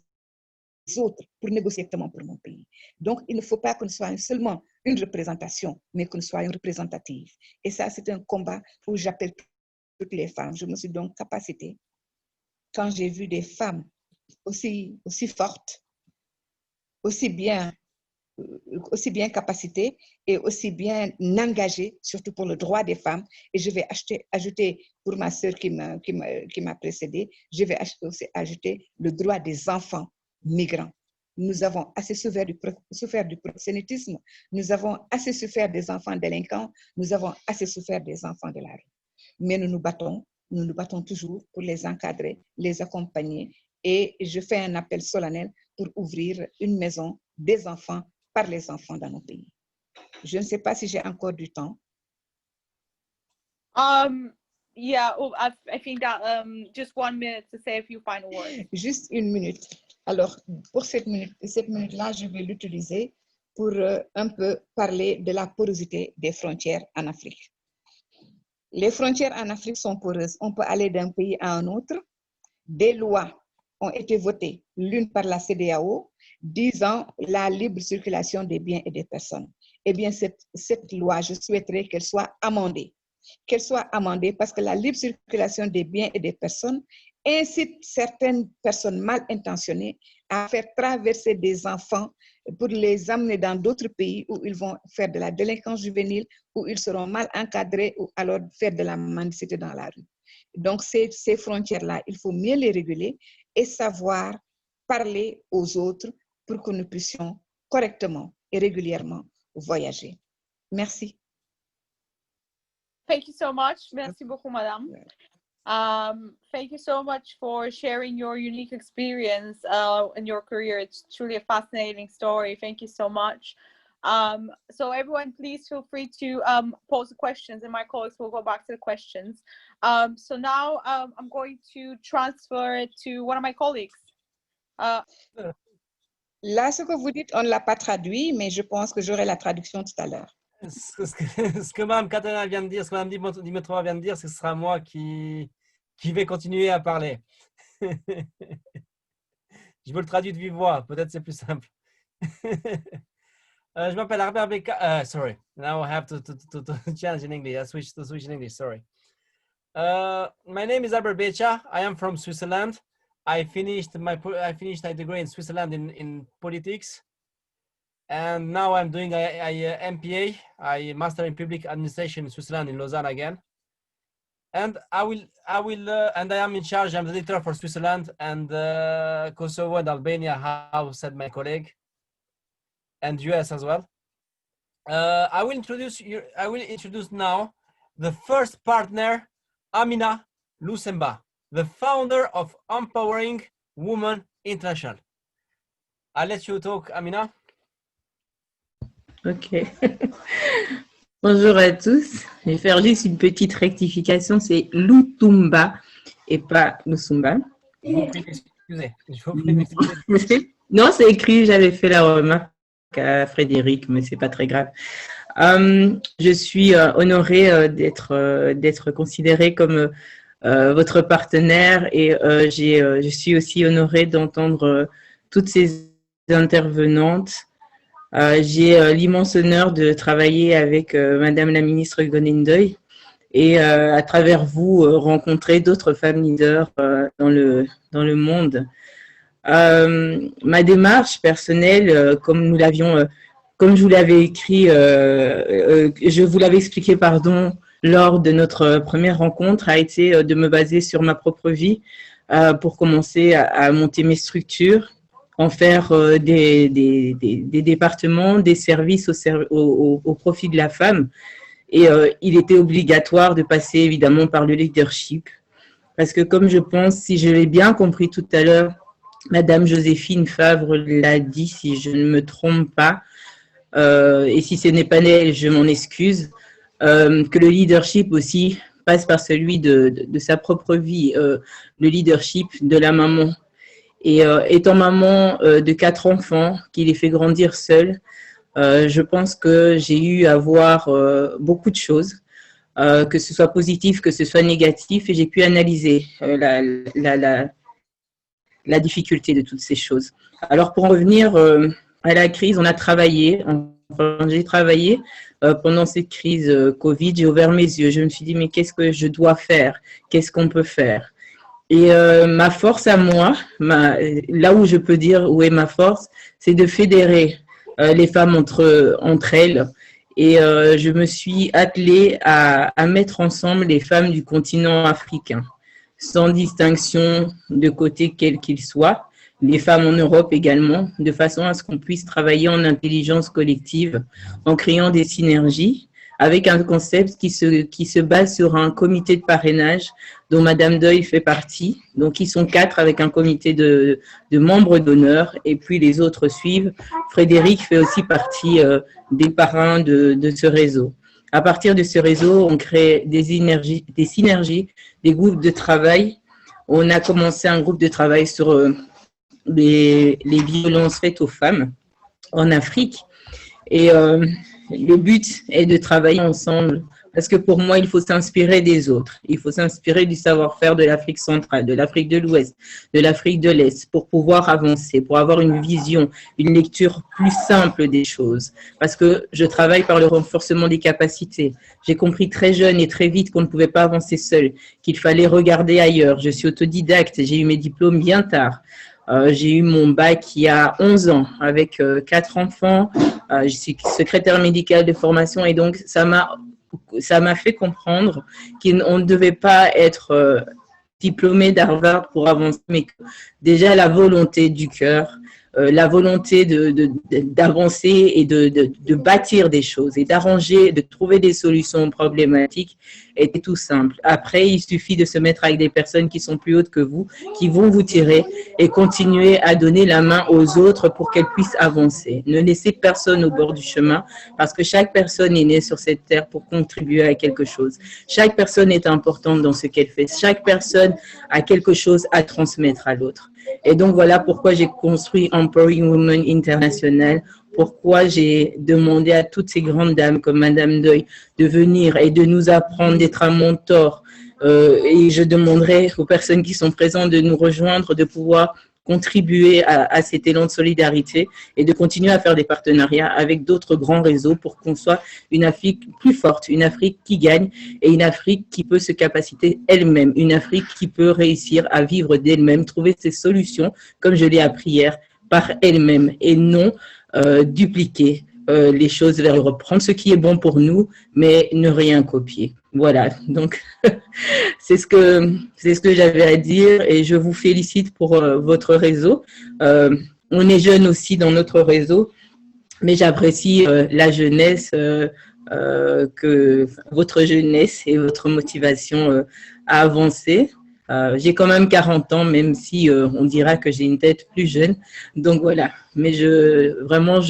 autres pour négocier directement pour mon pays. Donc, il ne faut pas que nous soyons seulement une représentation, mais que nous soyons représentatives. Et ça, c'est un combat où j'appelle toutes les femmes. Je me suis donc capacitée, quand j'ai vu des femmes aussi fortes, aussi bien capacitées et aussi bien engagées, surtout pour le droit des femmes. Et je vais ajouter pour ma sœur qui m'a précédée, je vais aussi ajouter le droit des enfants migrants. Nous avons assez souffert du proxénétisme, nous avons assez souffert des enfants délinquants, nous avons assez souffert des enfants de la rue. Mais nous nous battons toujours pour les encadrer, les accompagner. Et je fais un appel solennel pour ouvrir une maison des enfants par les enfants dans nos pays. Je ne sais pas si j'ai encore du temps. Yeah, I think that just 1 minute to say a few final words. Juste 1 minute. Alors, pour cette minute-là, je vais l'utiliser pour un peu parler de la porosité des frontières en Afrique. Les frontières en Afrique sont poreuses. On peut aller d'un pays à un autre. Des lois ont été votées, l'une par la CEDEAO, disant la libre circulation des biens et des personnes. Eh bien, cette loi, je souhaiterais qu'elle soit amendée. Qu'elle soit amendée parce que la libre circulation des biens et des personnes incite certaines personnes mal intentionnées à faire traverser des enfants pour les amener dans d'autres pays où ils vont faire de la délinquance juvénile, où ils seront mal encadrés ou alors faire de la mendicité dans la rue. Donc, ces frontières-là, il faut mieux les réguler et savoir parler aux autres pour que nous puissions correctement et régulièrement voyager. Merci. Thank you so much. Merci beaucoup, madame. Thank you so much for sharing your unique experience in your career. It's truly a fascinating story. Thank you so much. So everyone, please feel free to pose the questions, and my colleagues will go back to the questions. So now I'm going to transfer it to one of my colleagues. Là, ce que vous dites, on ne l'a pas traduit, mais je pense que j'aurai la traduction tout à l'heure. Ce que Mme Katana vient de dire, ce que Mme Dimitrova vient de dire, ce sera moi qui vais continuer à parler. Je vous le traduis de vive voix, peut-être c'est plus simple. Je m'appelle Arbert Beka. Sorry, now I have to change in English. I switch in English. Sorry. My name is Arbert Becha. I am from Switzerland. I finished my degree in Switzerland in politics, and now I'm doing a MPA, a Master in Public Administration in Switzerland in Lausanne again. And and I am in charge. I'm the editor for Switzerland and Kosovo and Albania, how said my colleague, and US as well. I will introduce now the first partner, Amina Lusemba, the founder of Empowering Women International. I'll let you talk, Amina. Ok. Bonjour à tous. Je vais faire juste une petite rectification. C'est Lutumba et pas Lusumba. Je vous prie d'excuser. Non, c'est écrit. J'avais fait la remarque à Frédéric, mais c'est pas très grave. Je suis honorée d'être considérée comme votre partenaire et je suis aussi honorée d'entendre toutes ces intervenantes. J'ai l'immense honneur de travailler avec Madame la ministre Ngoné et à travers vous rencontrer d'autres femmes leaders dans le monde. Ma démarche personnelle, comme je vous l'avais écrit, je vous l'avais expliqué, lors de notre première rencontre, a été de me baser sur ma propre vie pour commencer à monter mes structures, en faire des départements, des services au profit de la femme. Et il était obligatoire de passer évidemment par le leadership. Parce que comme je pense, si je l'ai bien compris tout à l'heure, Madame Josephine Favre l'a dit, si je ne me trompe pas, et si ce n'est pas elle, je m'en excuse, que le leadership aussi passe par celui de sa propre vie, le leadership de la maman. Et étant maman de 4 enfants, qui les fait grandir seule, je pense que j'ai eu à voir beaucoup de choses, que ce soit positif, que ce soit négatif, et j'ai pu analyser la difficulté de toutes ces choses. Alors pour en revenir à la crise, on a travaillé, j'ai travaillé pendant cette crise Covid, j'ai ouvert mes yeux, je me suis dit mais qu'est-ce que je dois faire, qu'est-ce qu'on peut faire? Et ma force à moi, là où je peux dire où est ma force, c'est de fédérer les femmes entre elles. Et je me suis attelée à mettre ensemble les femmes du continent africain, sans distinction de côté quel qu'il soit, les femmes en Europe également, de façon à ce qu'on puisse travailler en intelligence collective, en créant des synergies, avec un concept qui se base sur un comité de parrainage dont Madame Ndoye fait partie. Donc, ils sont 4 avec un comité de membres d'honneur et puis les autres suivent. Frédéric fait aussi partie des parrains de ce réseau. À partir de ce réseau, on crée des synergies, des groupes de travail. On a commencé un groupe de travail sur les violences faites aux femmes en Afrique. Et le but est de travailler ensemble parce que pour moi, il faut s'inspirer des autres. Il faut s'inspirer du savoir-faire de l'Afrique centrale, de l'Afrique de l'Ouest, de l'Afrique de l'Est pour pouvoir avancer, pour avoir une vision, une lecture plus simple des choses. Parce que je travaille par le renforcement des capacités. J'ai compris très jeune et très vite qu'on ne pouvait pas avancer seul, qu'il fallait regarder ailleurs. Je suis autodidacte, j'ai eu mes diplômes bien tard. J'ai eu mon bac il y a 11 ans avec 4 enfants. Je suis secrétaire médicale de formation et donc ça m'a fait comprendre qu'on ne devait pas être diplômé d'Harvard pour avancer, mais que déjà la volonté du cœur, la volonté d'avancer et de bâtir des choses et d'arranger, de trouver des solutions problématiques était tout simple. Après, il suffit de se mettre avec des personnes qui sont plus hautes que vous, qui vont vous tirer et continuer à donner la main aux autres pour qu'elles puissent avancer. Ne laissez personne au bord du chemin parce que chaque personne est née sur cette terre pour contribuer à quelque chose. Chaque personne est importante dans ce qu'elle fait. Chaque personne a quelque chose à transmettre à l'autre. Et donc, voilà pourquoi j'ai construit Empowering Women International, pourquoi j'ai demandé à toutes ces grandes dames comme Madame Ndoye de venir et de nous apprendre, d'être un mentor. Et je demanderai aux personnes qui sont présentes de nous rejoindre, de pouvoir contribuer à cet élan de solidarité et de continuer à faire des partenariats avec d'autres grands réseaux pour qu'on soit une Afrique plus forte, une Afrique qui gagne et une Afrique qui peut se capaciter elle-même, une Afrique qui peut réussir à vivre d'elle-même, trouver ses solutions, comme je l'ai appris hier, par elle-même et non dupliquer les choses vers Europe. Prendre ce qui est bon pour nous, mais ne rien copier. Voilà, donc c'est ce que j'avais à dire et je vous félicite pour votre réseau. On est jeunes aussi dans notre réseau, mais j'apprécie la jeunesse, votre jeunesse et votre motivation à avancer. J'ai quand même 40 ans, même si on dira que j'ai une tête plus jeune. Donc voilà, mais vraiment,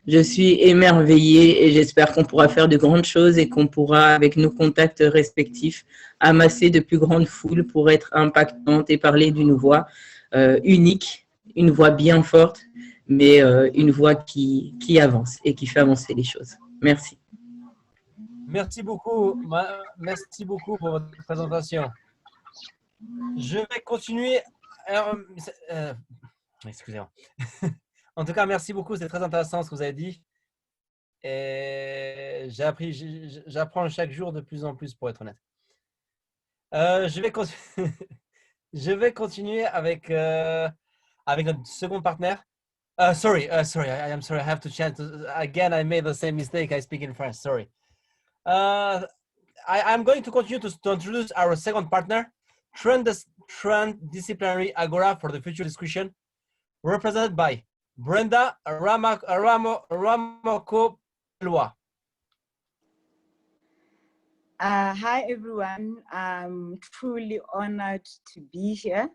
je suis émerveillée et j'espère qu'on pourra faire de grandes choses et qu'on pourra, avec nos contacts respectifs, amasser de plus grandes foules pour être impactantes et parler d'une voix unique, une voix bien forte, mais une voix qui avance et qui fait avancer les choses. Merci. Merci beaucoup pour votre présentation. Je vais continuer. Excusez-moi. En tout cas, merci beaucoup. C'est très intéressant ce que vous avez dit. Et j'apprends chaque jour de plus en plus, pour être honnête. Je vais continuer avec notre second partenaire. Sorry. I'm sorry. I have to change. Again, I made the same mistake. I speak in French. Sorry. I'm going to continue to introduce our second partner, Transdiscipinary Agora for the future discussion, represented by Brenda Ramako-Pelwa. Hi, everyone. I'm truly honored to be here.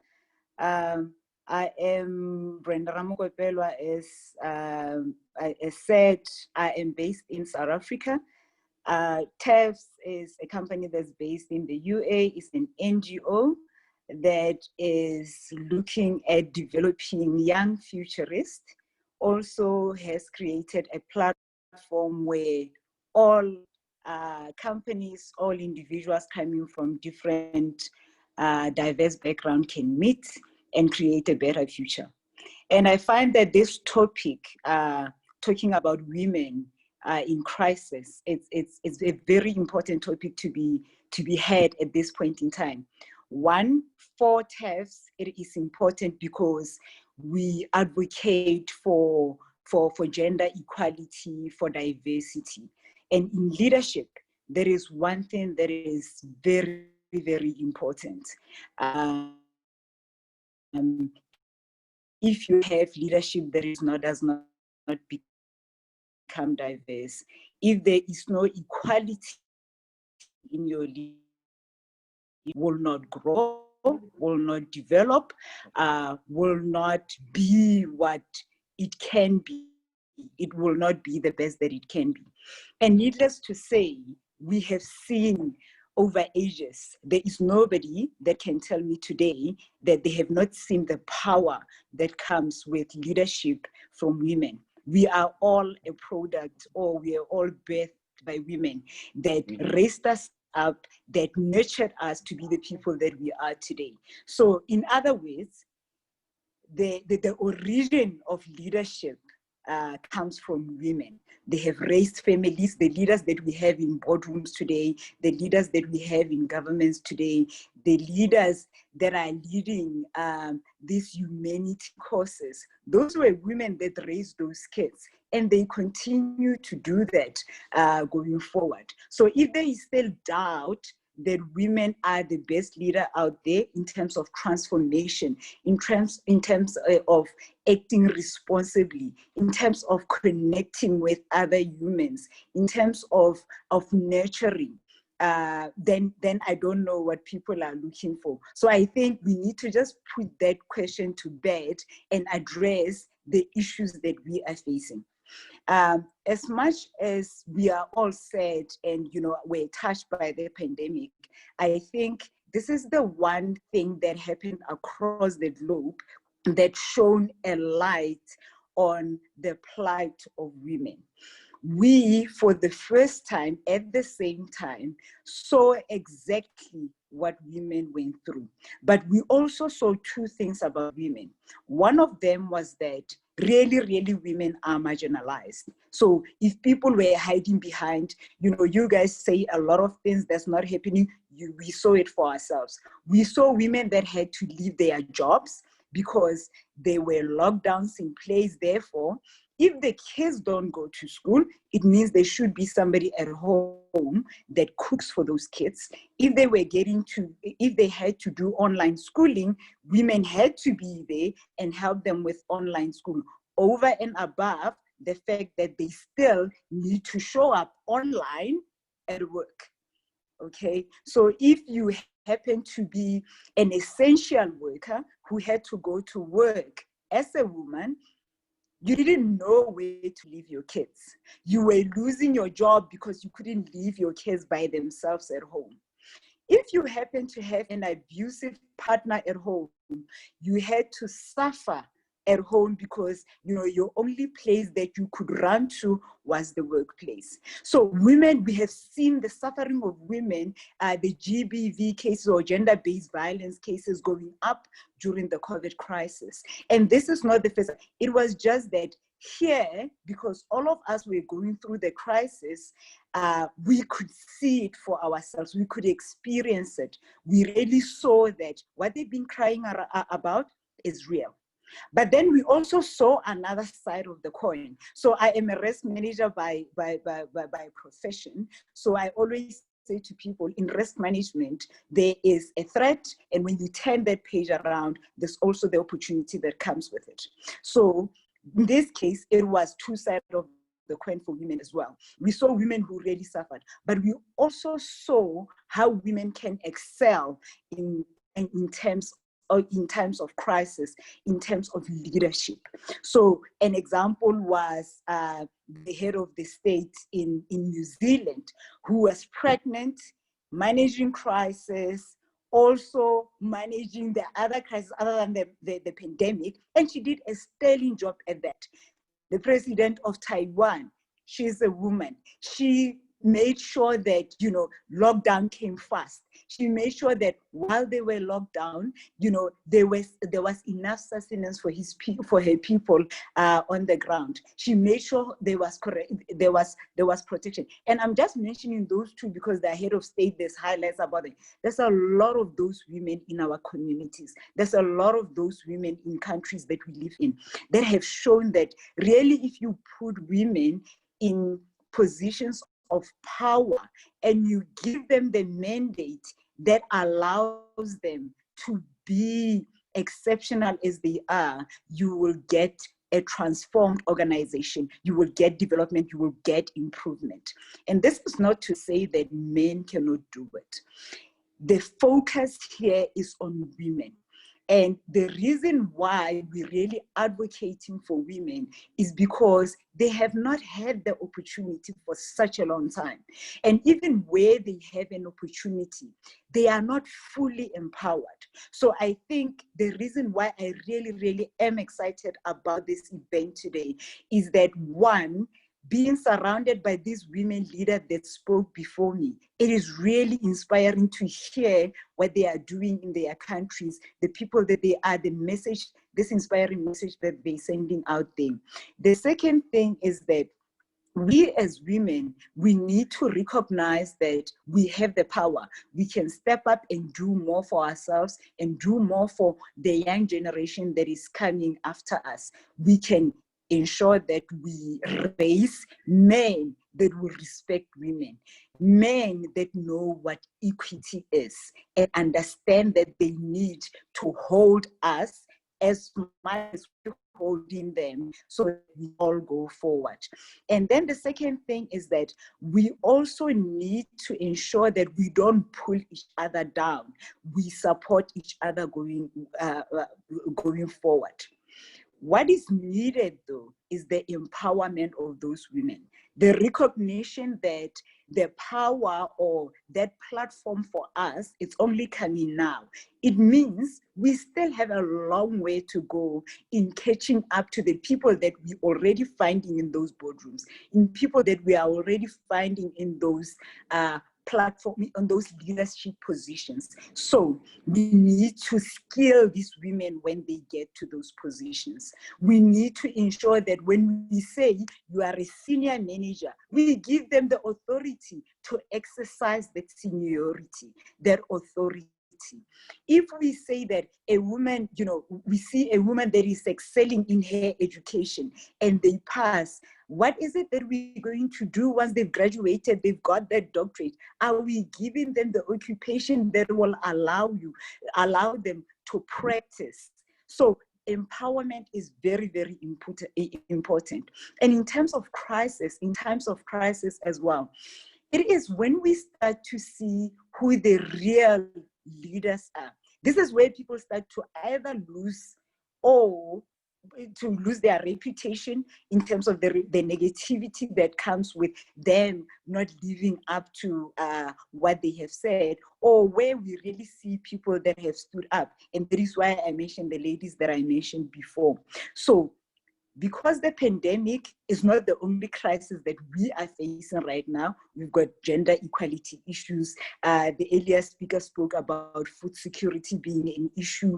I am Brenda Ramako-Pelwa. As said, I am based in South Africa. TAFFD is a company that's based in the UA. It's an NGO that is looking at developing young futurists. Also has created a platform where all companies, all individuals coming from different diverse backgrounds can meet and create a better future. And I find that this topic, talking about women in crisis, it's a very important topic to be had at this point in time. One, for TAFFD, it is important because we advocate for gender equality, for diversity. And in leadership, there is one thing that is very, very important. If you have leadership that does not become diverse, if there is no equality in your leadership, it will not grow, will not develop, will not be what it can be. It will not be the best that it can be. And needless to say, we have seen over ages, there is nobody that can tell me today that they have not seen the power that comes with leadership from women. We are all a product, or we are all birthed by women that raised us up, that nurtured us to be the people that we are today. So in other words, the origin of leadership comes from women. They have raised families. The leaders that we have in boardrooms today, the leaders that we have in governments today, the leaders that are leading these humanity courses, those were women that raised those kids, and they continue to do that going forward. So if there is still doubt that women are the best leader out there in terms of transformation, in terms of acting responsibly, in terms of connecting with other humans, in terms of nurturing, then I don't know what people are looking for. So I think we need to just put that question to bed and address the issues that we are facing. As much as we are all sad and, you know, we're touched by the pandemic, I think this is the one thing that happened across the globe that shone a light on the plight of women. We, for the first time, at the same time, saw exactly what women went through. But we also saw two things about women. One of them was that really women are marginalized. So if people were hiding behind, you know, you guys say a lot of things that's not happening, we saw it for ourselves. We saw women that had to leave their jobs because there were lockdowns in place. Therefore, if the kids don't go to school, it means there should be somebody at home that cooks for those kids. If they had to do online schooling, women had to be there and help them with online school, over and above the fact that they still need to show up online at work. Okay, so if you happen to be an essential worker who had to go to work as a woman, you didn't know where to leave your kids. You were losing your job because you couldn't leave your kids by themselves at home. If you happen to have an abusive partner at home, you had to suffer at home because, you know, your only place that you could run to was the workplace. So women, we have seen the suffering of women, the GBV cases or gender-based violence cases going up during the COVID crisis. And this is not the first, it was just that here, because all of us were going through the crisis, we could see it for ourselves. We could experience it. We really saw that what they've been crying about is real. But then we also saw another side of the coin. So I am a risk manager by profession. So I always say to people, in risk management, there is a threat, and when you turn that page around, there's also the opportunity that comes with it. So in this case, it was two sides of the coin for women as well. We saw women who really suffered, but we also saw how women can excel in times of crisis, in terms of leadership. So an example was the head of the state in New Zealand, who was pregnant, managing crisis, also managing the other crisis other than the pandemic, and she did a sterling job at that. The president of Taiwan, she's a woman. She made sure that, you know, lockdown came fast. She made sure that while they were locked down, you know, there was enough sustenance for her people on the ground. She made sure there was protection. And I'm just mentioning those two because they're head of state. There's highlights about it. There's a lot of those women in our communities. There's a lot of those women in countries that we live in that have shown that really, if you put women in positions of power and you give them the mandate that allows them to be exceptional as they are, you will get a transformed organization, you will get development, you will get improvement. And this is not to say that men cannot do it. The focus here is on women. And the reason why we're really advocating for women is because they have not had the opportunity for such a long time. And even where they have an opportunity, they are not fully empowered. So I think the reason why I really am excited about this event today is that, one, being surrounded by these women leaders that spoke before me, it is really inspiring to hear what they are doing in their countries, the people that they are, the message, this inspiring message that they're sending out there. The second thing is that we as women, we need to recognize that we have the power. We can step up and do more for ourselves and do more for the young generation that is coming after us. We can ensure that we raise men that will respect women, men that know what equity is and understand that they need to hold us as much as we're holding them so that we all go forward. And then the second thing is that we also need to ensure that we don't pull each other down. We support each other going forward. What is needed, though, is the empowerment of those women, the recognition that the power or that platform for us, it's only coming now. It means we still have a long way to go in catching up to the people that we already finding in those boardrooms, in people that we are already finding in those platform, on those leadership positions. So we need to skill these women when they get to those positions. We need to ensure that when we say you are a senior manager, we give them the authority to exercise that seniority, that authority. If we say that a woman, you know, we see a woman that is excelling in her education and they pass, what is it that we're going to do once they've graduated, they've got that doctorate? Are we giving them the occupation that will allow them to practice? So empowerment is very, very important. And in times of crisis as well, it is when we start to see who the real leaders are. This is where people start to either lose or to lose their reputation in terms of the negativity that comes with them not living up to what they have said, or where we really see people that have stood up. And that is why I mentioned the ladies that I mentioned before. So because the pandemic is not the only crisis that we are facing right now, we've got gender equality issues. The earlier speaker spoke about food security being an issue.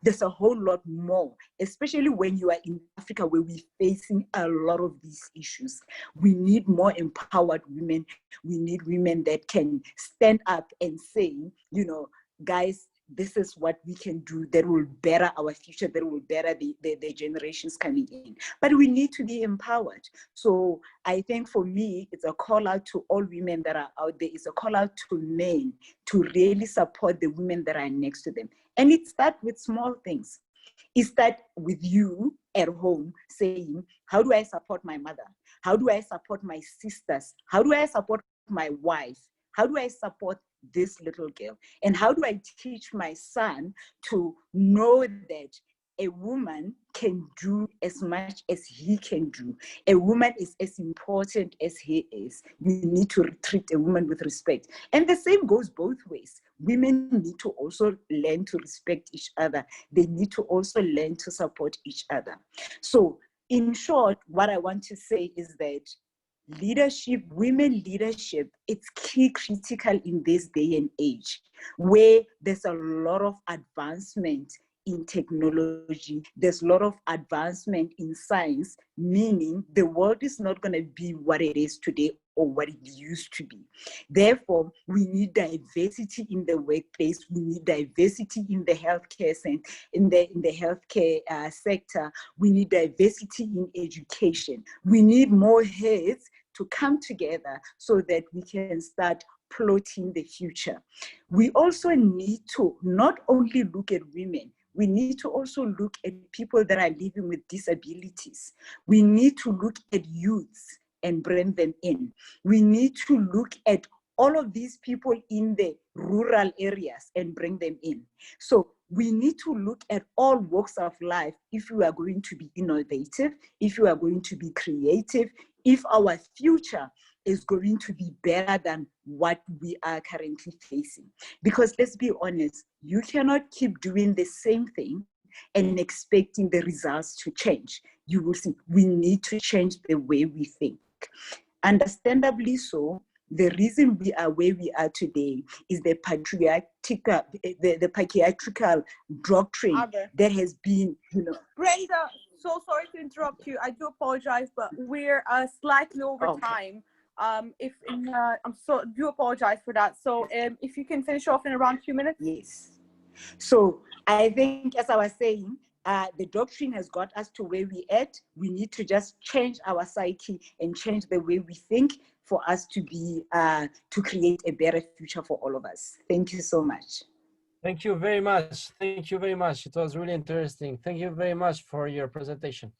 There's a whole lot more, especially when you are in Africa where we're facing a lot of these issues. We need more empowered women. We need women that can stand up and say, you know, guys, this is what we can do that will better our future, that will better the generations coming in. But we need to be empowered. So I think for me, it's a call out to all women that are out there. It's a call out to men to really support the women that are next to them. And it starts with small things. It starts with you at home saying, how do I support my mother? How do I support my sisters? How do I support my wife? How do I support this little girl? And how do I teach my son to know that a woman can do as much as he can do? A woman is as important as he is. We need to treat a woman with respect. And the same goes both ways. Women need to also learn to respect each other. They need to also learn to support each other. So in short, what I want to say is that leadership, women leadership, it's key critical in this day and age where there's a lot of advancement in technology, there's a lot of advancement in science, meaning the world is not going to be what it is today or what it used to be. Therefore, we need diversity in the workplace. We need diversity in the healthcare sector. We need diversity in education. We need more heads to come together so that we can start plotting the future. We also need to not only look at women, we need to also look at people that are living with disabilities. We need to look at youths and bring them in. We need to look at all of these people in the rural areas and bring them in. So we need to look at all walks of life if we are going to be innovative, if we are going to be creative, if our future is going to be better than what we are currently facing. Because let's be honest, you cannot keep doing the same thing and expecting the results to change. You will see, we need to change the way we think. Understandably so, the reason we are where we are today is the patriarchal doctrine that has been, you know. Brenda, so sorry to interrupt you. I do apologize, but we're slightly over time. Do apologize for that. So if you can finish off in around 2 minutes. Yes. So I think, as I was saying, the doctrine has got us to where we at. We need to just change our psyche and change the way we think for us to be, to create a better future for all of us. Thank you so much. Thank you very much. Thank you very much. It was really interesting. Thank you very much for your presentation.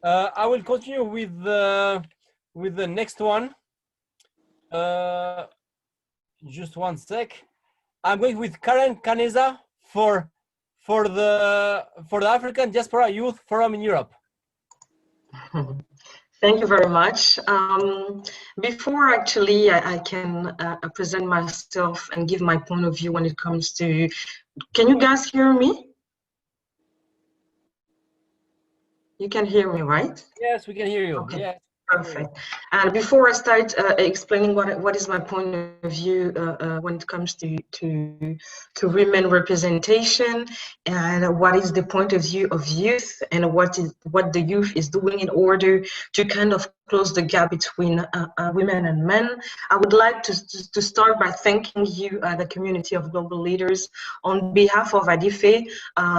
I will continue with the next one. Just one sec. I'm going with Karen Caneza for the African Diaspora Youth Forum in Europe. Thank you very much. Before actually I can present myself and give my point of view when it comes to, can you guys hear me? You can hear me, right? Yes, we can hear you. Okay. Yes. Perfect. And before I start explaining what is my point of view when it comes to women representation and what is the point of view of youth and what the youth is doing in order to kind of close the gap between women and men, I would like to start by thanking you, the community of global leaders, on behalf of ADIFE,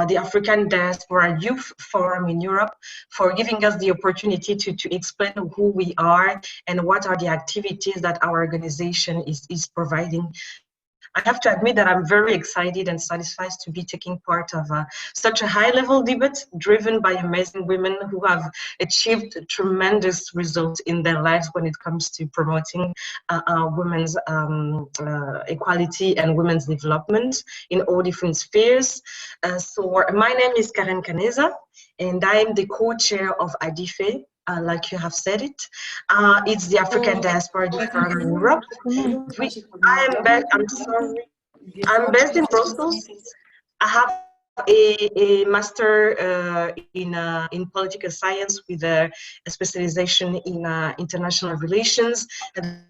the African Diaspora Youth Forum in Europe, for giving us the opportunity to explain who we are and what are the activities that our organization is providing. I have to admit that I'm very excited and satisfied to be taking part of such a high-level debate driven by amazing women who have achieved tremendous results in their lives when it comes to promoting women's equality and women's development in all different spheres. So my name is Karen Caneza, and I am the co-chair of ADIFE. Like you have said it, it's the African Diaspora Youth Forum in Europe. I'm based in Brussels. I have a master in political science with a specialization in international relations, and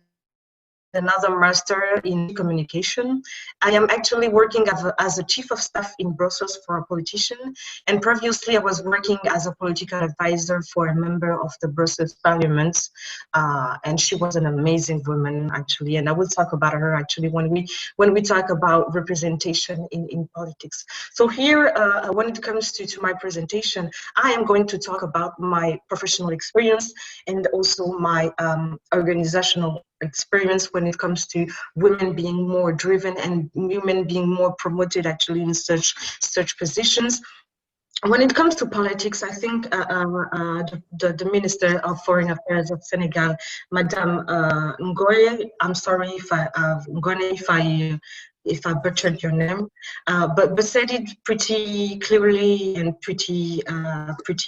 another master in communication. I am actually working as a chief of staff in Brussels for a politician, and previously I was working as a political advisor for a member of the Brussels Parliament, and she was an amazing woman actually, and I will talk about her actually when we talk about representation in politics. So here, when it comes to my presentation, I am going to talk about my professional experience and also my organizational experience when it comes to women being more driven and women being more promoted actually in such positions. When it comes to politics, I think the Minister of Foreign Affairs of Senegal, Madame Ndoye, I'm sorry if I butchered your name, but said it pretty clearly and pretty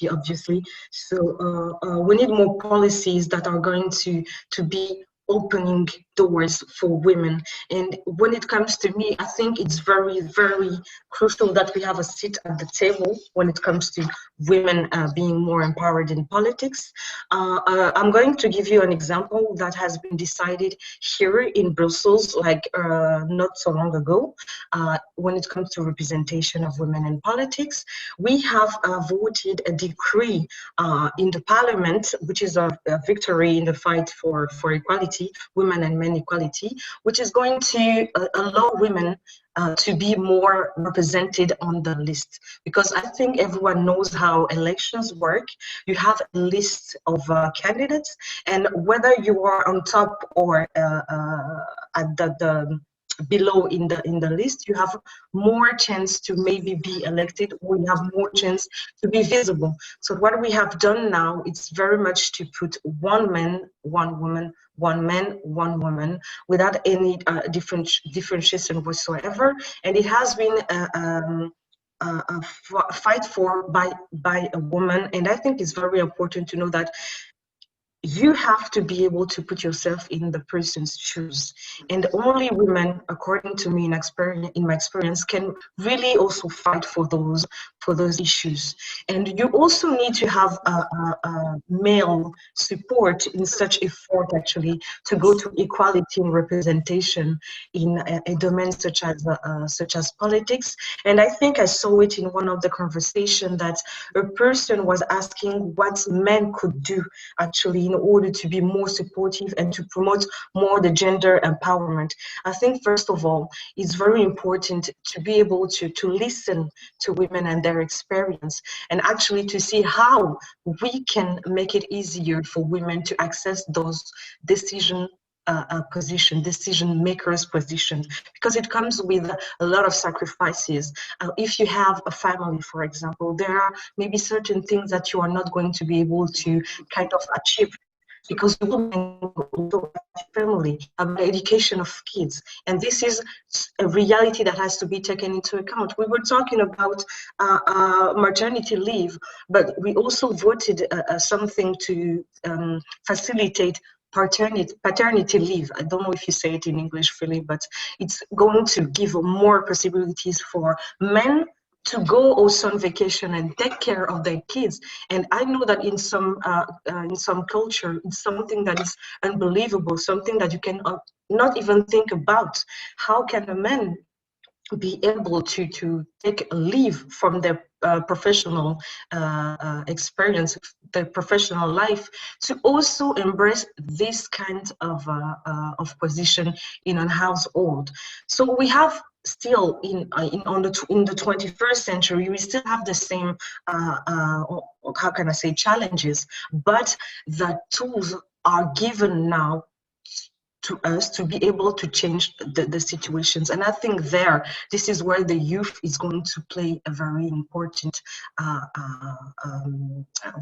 obviously. So we need more policies that are going to be opening doors for women. And when it comes to me, I think it's very, very crucial that we have a seat at the table when it comes to women being more empowered in politics. I'm going to give you an example that has been decided here in Brussels, like not so long ago, when it comes to representation of women in politics. We have voted a decree in the parliament, which is a victory in the fight for equality, women and men equality, which is going to allow women to be more represented on the list. Because I think everyone knows how elections work. You have a list of candidates, and whether you are on top or at the below in the list, you have more chance to maybe be elected, or you have more chance to be visible. So what we have done now, it's very much to put one man, one woman, one man, one woman, without any differentiation whatsoever. And it has been a fight for by a woman. And I think it's very important to know that you have to be able to put yourself in the person's shoes, and only women, according to me, in my experience, can really also fight for those issues. And you also need to have a male support in such effort, actually, to go to equality and representation in a domain such as politics. And I think I saw it in one of the conversations that a person was asking what men could do actually in order to be more supportive and to promote more the gender empowerment? I think, first of all, it's very important to be able to listen to women and their experience, and actually to see how we can make it easier for women to access those decision makers positions, because it comes with a lot of sacrifices. If you have a family, for example, there are maybe certain things that you are not going to be able to kind of achieve, because you will family, about the education of kids, and this is a reality that has to be taken into account. We were talking about maternity leave, but we also voted something to facilitate paternity leave. I don't know if you say it in English really, but it's going to give more possibilities for men to go also on vacation and take care of their kids. And I know that in some culture, it's something that is unbelievable, something that you can not even think about. How can a man be able to take a leave from their professional experience, their professional life, to also embrace this kind of position in a household? So we have still in the 21st century, we still have the same how can I say challenges, but the tools are given now to us to be able to change the situations. And I think this is where the youth is going to play a very important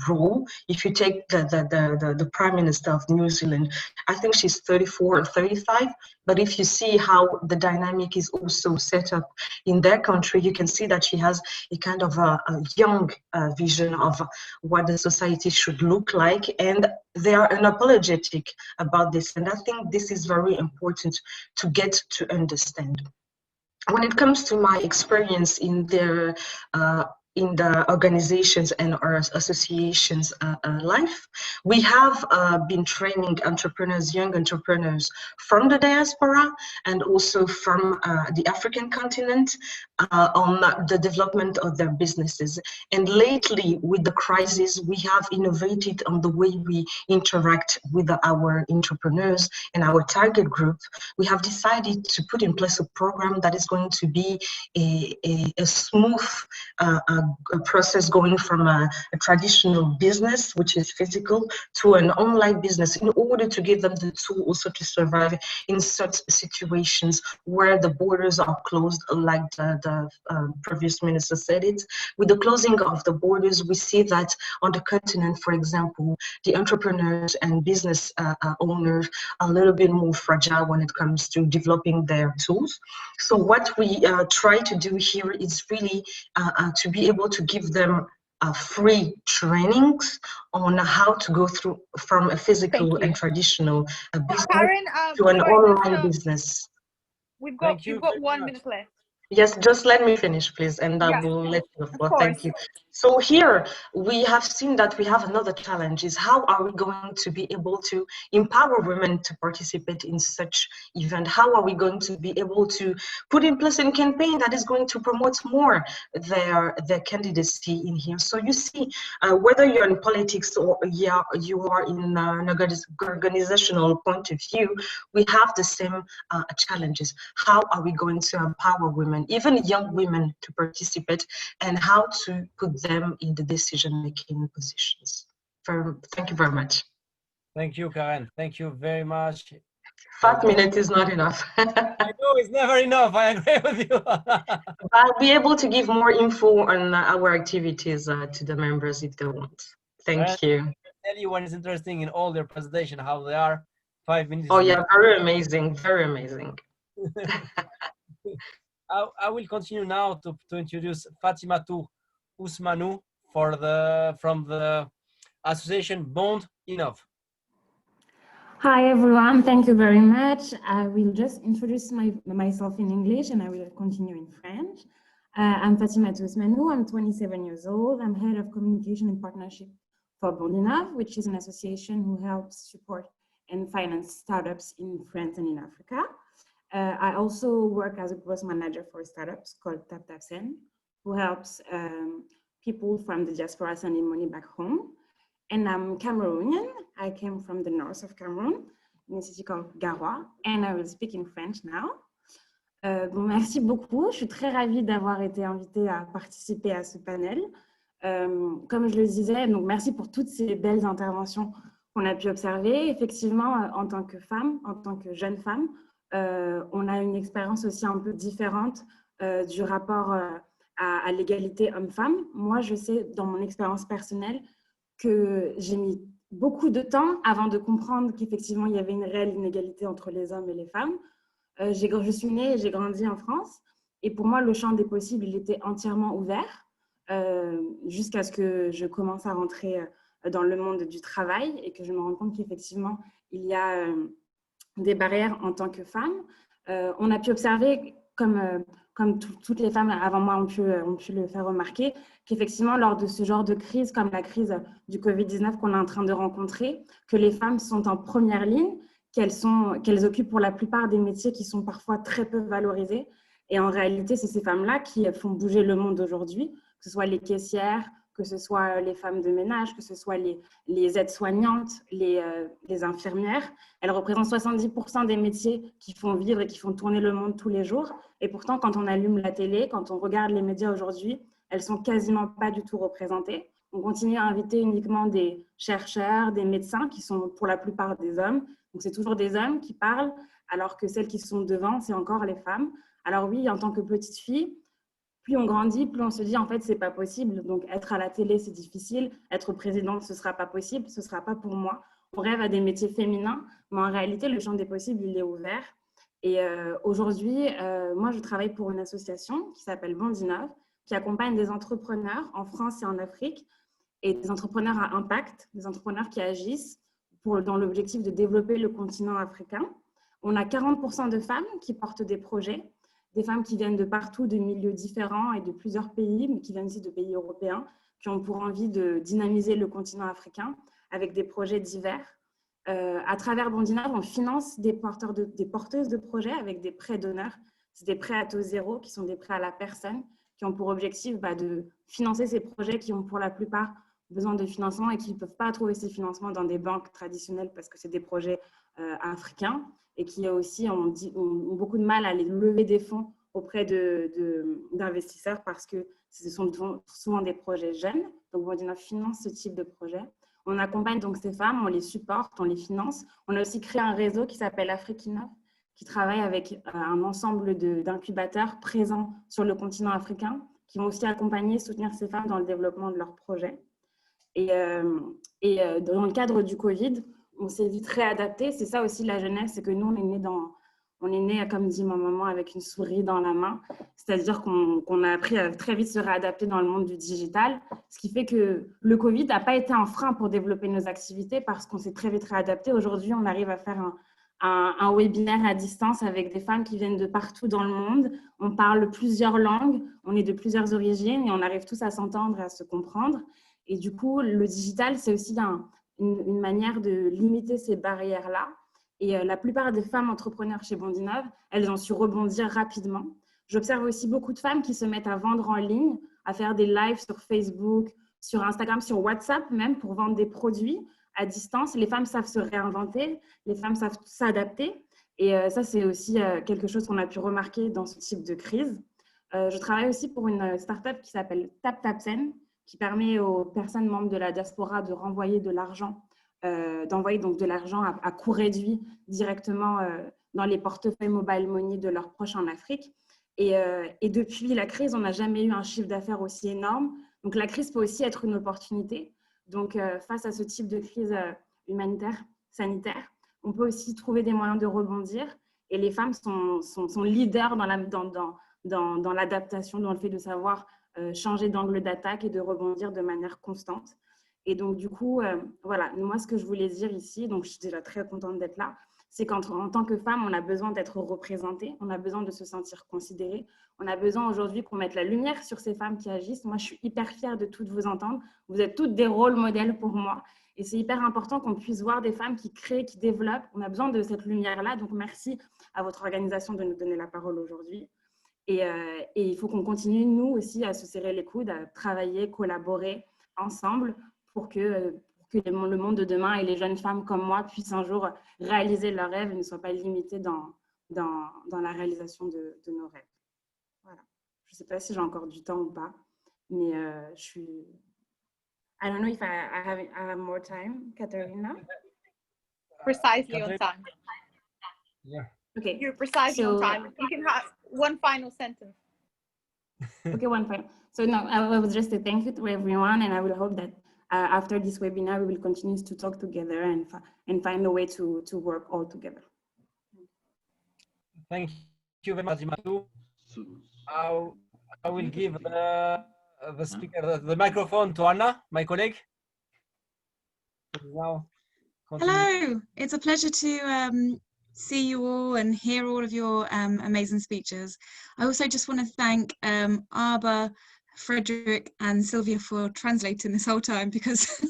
role. If you take the Prime Minister of New Zealand, I think she's 34 or 35, but if you see how the dynamic is also set up in their country, you can see that she has a kind of a young vision of what the society should look like, and they are unapologetic about this. And I think this is very important to get to understand. When it comes to my experience in the organizations and our associations life, we have been training entrepreneurs, young entrepreneurs from the diaspora and also from the African continent on the development of their businesses. And lately, with the crisis, we have innovated on the way we interact with our entrepreneurs and our target group. We have decided to put in place a program that is going to be a smooth a process, going from a traditional business, which is physical, to an online business, in order to give them the tool also to survive in such situations where the borders are closed, like the previous minister said it. With the closing of the borders, we see that on the continent, for example, the entrepreneurs and business owners are a little bit more fragile when it comes to developing their tools. So what we try to do here is really to be able to give them free trainings on how to go through from a physical and traditional business Karen, to an online business. We've got 1 minute left. Yes, just let me finish, please, and I will let you the floor. Thank you. So here we have seen that we have another challenge: is how are we going to be able to empower women to participate in such event? How are we going to be able to put in place a campaign that is going to promote more their candidacy in here? So you see, whether you're in politics or you are in an organizational point of view, we have the same challenges. How are we going to empower women, even young women, to participate, and how to put them in the decision-making positions? Thank you very much. Thank you, Karen. Thank you very much. 5 minutes is not enough. I know it's never enough. I agree with you. I'll be able to give more info on our activities to the members if they want. Thank you. I can tell you what is interesting in all their presentation, how they are. 5 minutes. Oh yeah, very amazing, very amazing. I will continue now to introduce Fatimatu Ousmanou from the association Bond Innov. Hi everyone, thank you very much. I will just introduce myself in English and I will continue in French. I'm Fatimatu Ousmanou, I'm 27 years old. I'm head of communication and partnership for Bond Innov, which is an association who helps support and finance startups in France and in Africa. I also work as a growth manager for startups called TAFFD, who helps people from the diaspora sending money back home. and I'm Cameroonian. I came from the north of Cameroon, in a city called Agora, and I will speak in French now. Bon, merci beaucoup. Je suis très ravie d'avoir été invitée à participer à ce panel. Comme je le disais, donc merci pour toutes ces belles interventions qu'on a pu observer. Effectivement, en tant que femme, en tant que jeune femme, on a une expérience aussi un peu différente du rapport à l'égalité homme-femme. Moi, je sais, dans mon expérience personnelle, que j'ai mis beaucoup de temps avant de comprendre qu'effectivement, il y avait une réelle inégalité entre les hommes et les femmes. Je suis née et j'ai grandi en France. Et pour moi, le champ des possibles, il était entièrement ouvert jusqu'à ce que je commence à rentrer dans le monde du travail et que je me rende compte qu'effectivement, il y a des barrières en tant que femme. On a pu observer, comme toutes les femmes avant moi ont pu le faire remarquer, qu'effectivement, lors de ce genre de crise, comme la crise du Covid-19 qu'on est en train de rencontrer, que les femmes sont en première ligne, qu'elles occupent pour la plupart des métiers qui sont parfois très peu valorisés. Et en réalité, c'est ces femmes-là qui font bouger le monde aujourd'hui, que ce soit les caissières, que ce soit les femmes de ménage, que ce soit les aides-soignantes, les infirmières. Elles représentent 70% des métiers qui font vivre et qui font tourner le monde tous les jours. Et pourtant, quand on allume la télé, quand on regarde les médias aujourd'hui, elles sont quasiment pas du tout représentées. On continue à inviter uniquement des chercheurs, des médecins qui sont pour la plupart des hommes. Donc, c'est toujours des hommes qui parlent, alors que celles qui sont devant, c'est encore les femmes. Alors oui, en tant que petite fille, plus on grandit, plus on se dit en fait, c'est pas possible. Donc, être à la télé, c'est difficile. Être présidente, ce sera pas possible. Ce sera pas pour moi. On rêve à des métiers féminins, mais en réalité, le champ des possibles, il est ouvert. Et aujourd'hui, moi, je travaille pour une association qui s'appelle Bondinov, qui accompagne des entrepreneurs en France et en Afrique, et des entrepreneurs à impact, des entrepreneurs qui agissent dans l'objectif de développer le continent africain. On a 40% de femmes qui portent des projets, des femmes qui viennent de partout, de milieux différents et de plusieurs pays, mais qui viennent aussi de pays européens, qui ont pour envie de dynamiser le continent africain avec des projets divers. À travers Bondinov, on finance des porteuses de projets avec des prêts d'honneur. C'est des prêts à taux zéro qui sont des prêts à la personne, qui ont pour objectif de financer ces projets qui ont pour la plupart besoin de financement et qui ne peuvent pas trouver ces financements dans des banques traditionnelles parce que c'est des projets africains et qui aussi ont beaucoup de mal à aller lever des fonds auprès d'investisseurs parce que ce sont souvent des projets jeunes. Donc, Bondinov finance ce type de projet. On accompagne donc ces femmes, on les supporte, on les finance. On a aussi créé un réseau qui s'appelle Afrikinov, qui travaille avec un ensemble d'incubateurs présents sur le continent africain, qui vont aussi accompagner et soutenir ces femmes dans le développement de leurs projets. Et dans le cadre du Covid, on s'est vite réadapté. C'est ça aussi la jeunesse, c'est que nous, on est né, comme dit ma maman, avec une souris dans la main. C'est-à-dire qu'on a appris à très vite se réadapter dans le monde du digital, ce qui fait que le Covid n'a pas été un frein pour développer nos activités parce qu'on s'est très vite réadapté. Aujourd'hui, on arrive à faire un webinaire à distance avec des femmes qui viennent de partout dans le monde. On parle plusieurs langues, on est de plusieurs origines et on arrive tous à s'entendre et à se comprendre. Et du coup, le digital, c'est aussi une manière de limiter ces barrières-là. Et la plupart des femmes entrepreneurs chez Bondinov, elles ont su rebondir rapidement. J'observe aussi beaucoup de femmes qui se mettent à vendre en ligne, à faire des lives sur Facebook, sur Instagram, sur WhatsApp même, pour vendre des produits à distance. Les femmes savent se réinventer, les femmes savent s'adapter. Et ça, c'est aussi quelque chose qu'on a pu remarquer dans ce type de crise. Je travaille aussi pour une start-up qui s'appelle TAFFD, qui permet aux personnes membres de la diaspora de renvoyer de l'argent, d'envoyer donc de l'argent à coût réduit directement dans les portefeuilles mobile money de leurs proches en Afrique. Et depuis la crise, on n'a jamais eu un chiffre d'affaires aussi énorme. Donc la crise peut aussi être une opportunité. Donc face à ce type de crise humanitaire, sanitaire, on peut aussi trouver des moyens de rebondir. Et les femmes sont leaders dans l'adaptation, dans le fait de savoir changer d'angle d'attaque et de rebondir de manière constante. Et donc, du coup, voilà, moi, ce que je voulais dire ici, donc je suis déjà très contente d'être là, c'est qu'en tant que femme, on a besoin d'être représentée, on a besoin de se sentir considérée, on a besoin aujourd'hui qu'on mette la lumière sur ces femmes qui agissent. Moi, je suis hyper fière de toutes vous entendre. Vous êtes toutes des rôles modèles pour moi. Et c'est hyper important qu'on puisse voir des femmes qui créent, qui développent. On a besoin de cette lumière-là. Donc, merci à votre organisation de nous donner la parole aujourd'hui. Et il faut qu'on continue, nous aussi, à se serrer les coudes, à travailler, collaborer ensemble pour que que le monde de demain et les jeunes femmes comme moi puissent un jour réaliser leurs rêves et ne soient pas limitées dans la réalisation de nos rêves. Voilà. Je ne sais pas si j'ai encore du temps ou pas, mais je suis... I don't know if I have more time, Katerina. Precisely on time. Yeah. Okay. You're precisely on time. You can have one final sentence. Okay, one final. So no, I was just a thank you to everyone, and I will hope that after this webinar, we will continue to talk together and find a way to work all together. Thank you very much, Imatu. I will give the speaker the microphone to Anna, my colleague. Now, hello, it's a pleasure to see you all and hear all of your amazing speeches. I also just want to thank Arba, Frederick and Sylvia for translating this whole time, because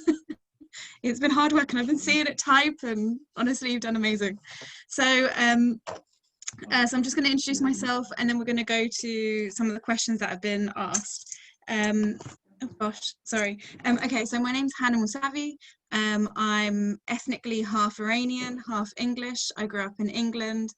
it's been hard work and I've been seeing it type, and honestly you've done amazing. So so I'm just going to introduce myself and then we're going to go to some of the questions that have been asked. Oh gosh, sorry. Okay, so my name's Hannah Mousavi. I'm ethnically half Iranian, half English. I grew up in England.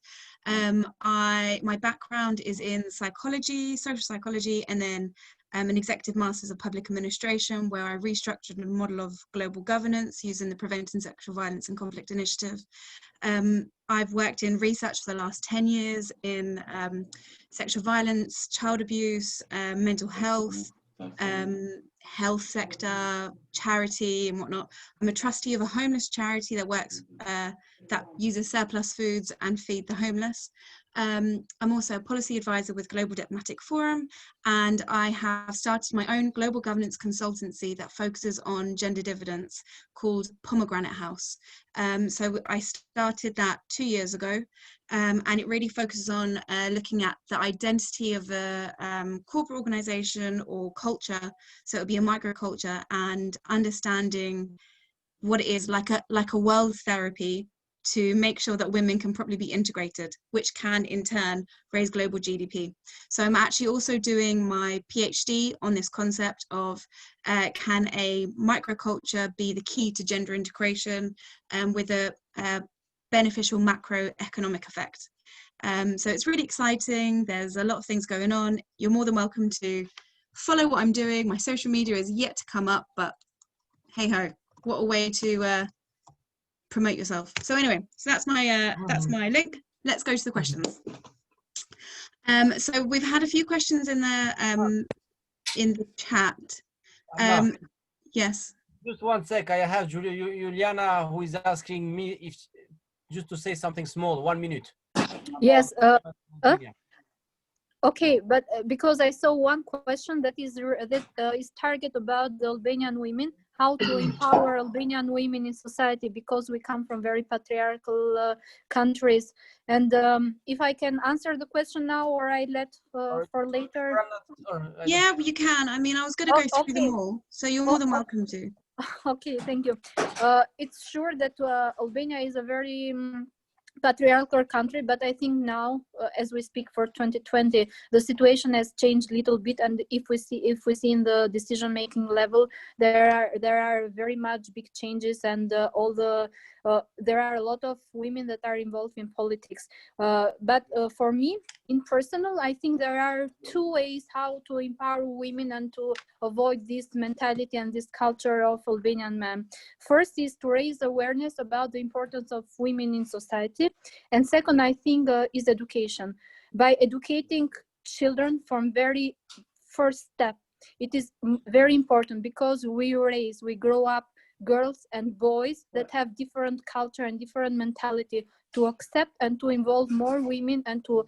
My background is in psychology, social psychology, and then an executive master's of public administration, where I restructured a model of global governance using the Preventing Sexual Violence and Conflict Initiative. I've worked in research for the last 10 years in sexual violence, child abuse, mental health, health sector, charity and whatnot. I'm a trustee of a homeless charity that works, that uses surplus foods and feed the homeless. I'm also a policy advisor with Global Diplomatic Forum, and I have started my own global governance consultancy that focuses on gender dividends called Pomegranate House. So I started that 2 years ago, and it really focuses on looking at the identity of a corporate organization or culture, so it would be a microculture, and understanding what it is, like a world therapy, to make sure that women can properly be integrated, which can in turn raise global GDP. So I'm actually also doing my PhD on this concept of can a microculture be the key to gender integration with a beneficial macroeconomic effect. So it's really exciting. There's a lot of things going on. You're more than welcome to follow what I'm doing. My social media is yet to come up, but hey ho, what a way to promote yourself. So anyway, so that's my link. Let's go to the questions. So we've had a few questions in the chat. Yes. Just one sec. I have Juliana who is asking me if just to say something small. 1 minute. Yes. Okay, but because I saw one question that is target about the Albanian women, how to empower Albanian women in society, because we come from very patriarchal countries. And if I can answer the question now, or I let for later. Yeah, you can. I mean, I was going to go through them all, so you're more than welcome to. Okay, thank you. It's sure that Albania is a very patriarchal country, but I think now, as we speak for 2020, the situation has changed a little bit. And if we see in the decision-making level, there are very much big changes, and there are a lot of women that are involved in politics. But for me, in personal, I think there are two ways how to empower women and to avoid this mentality and this culture of Albanian men. First is to raise awareness about the importance of women in society. And second, I think, is education. By educating children from very first step, it is very important, because we grow up girls and boys that have different culture and different mentality, to accept and to involve more women, and to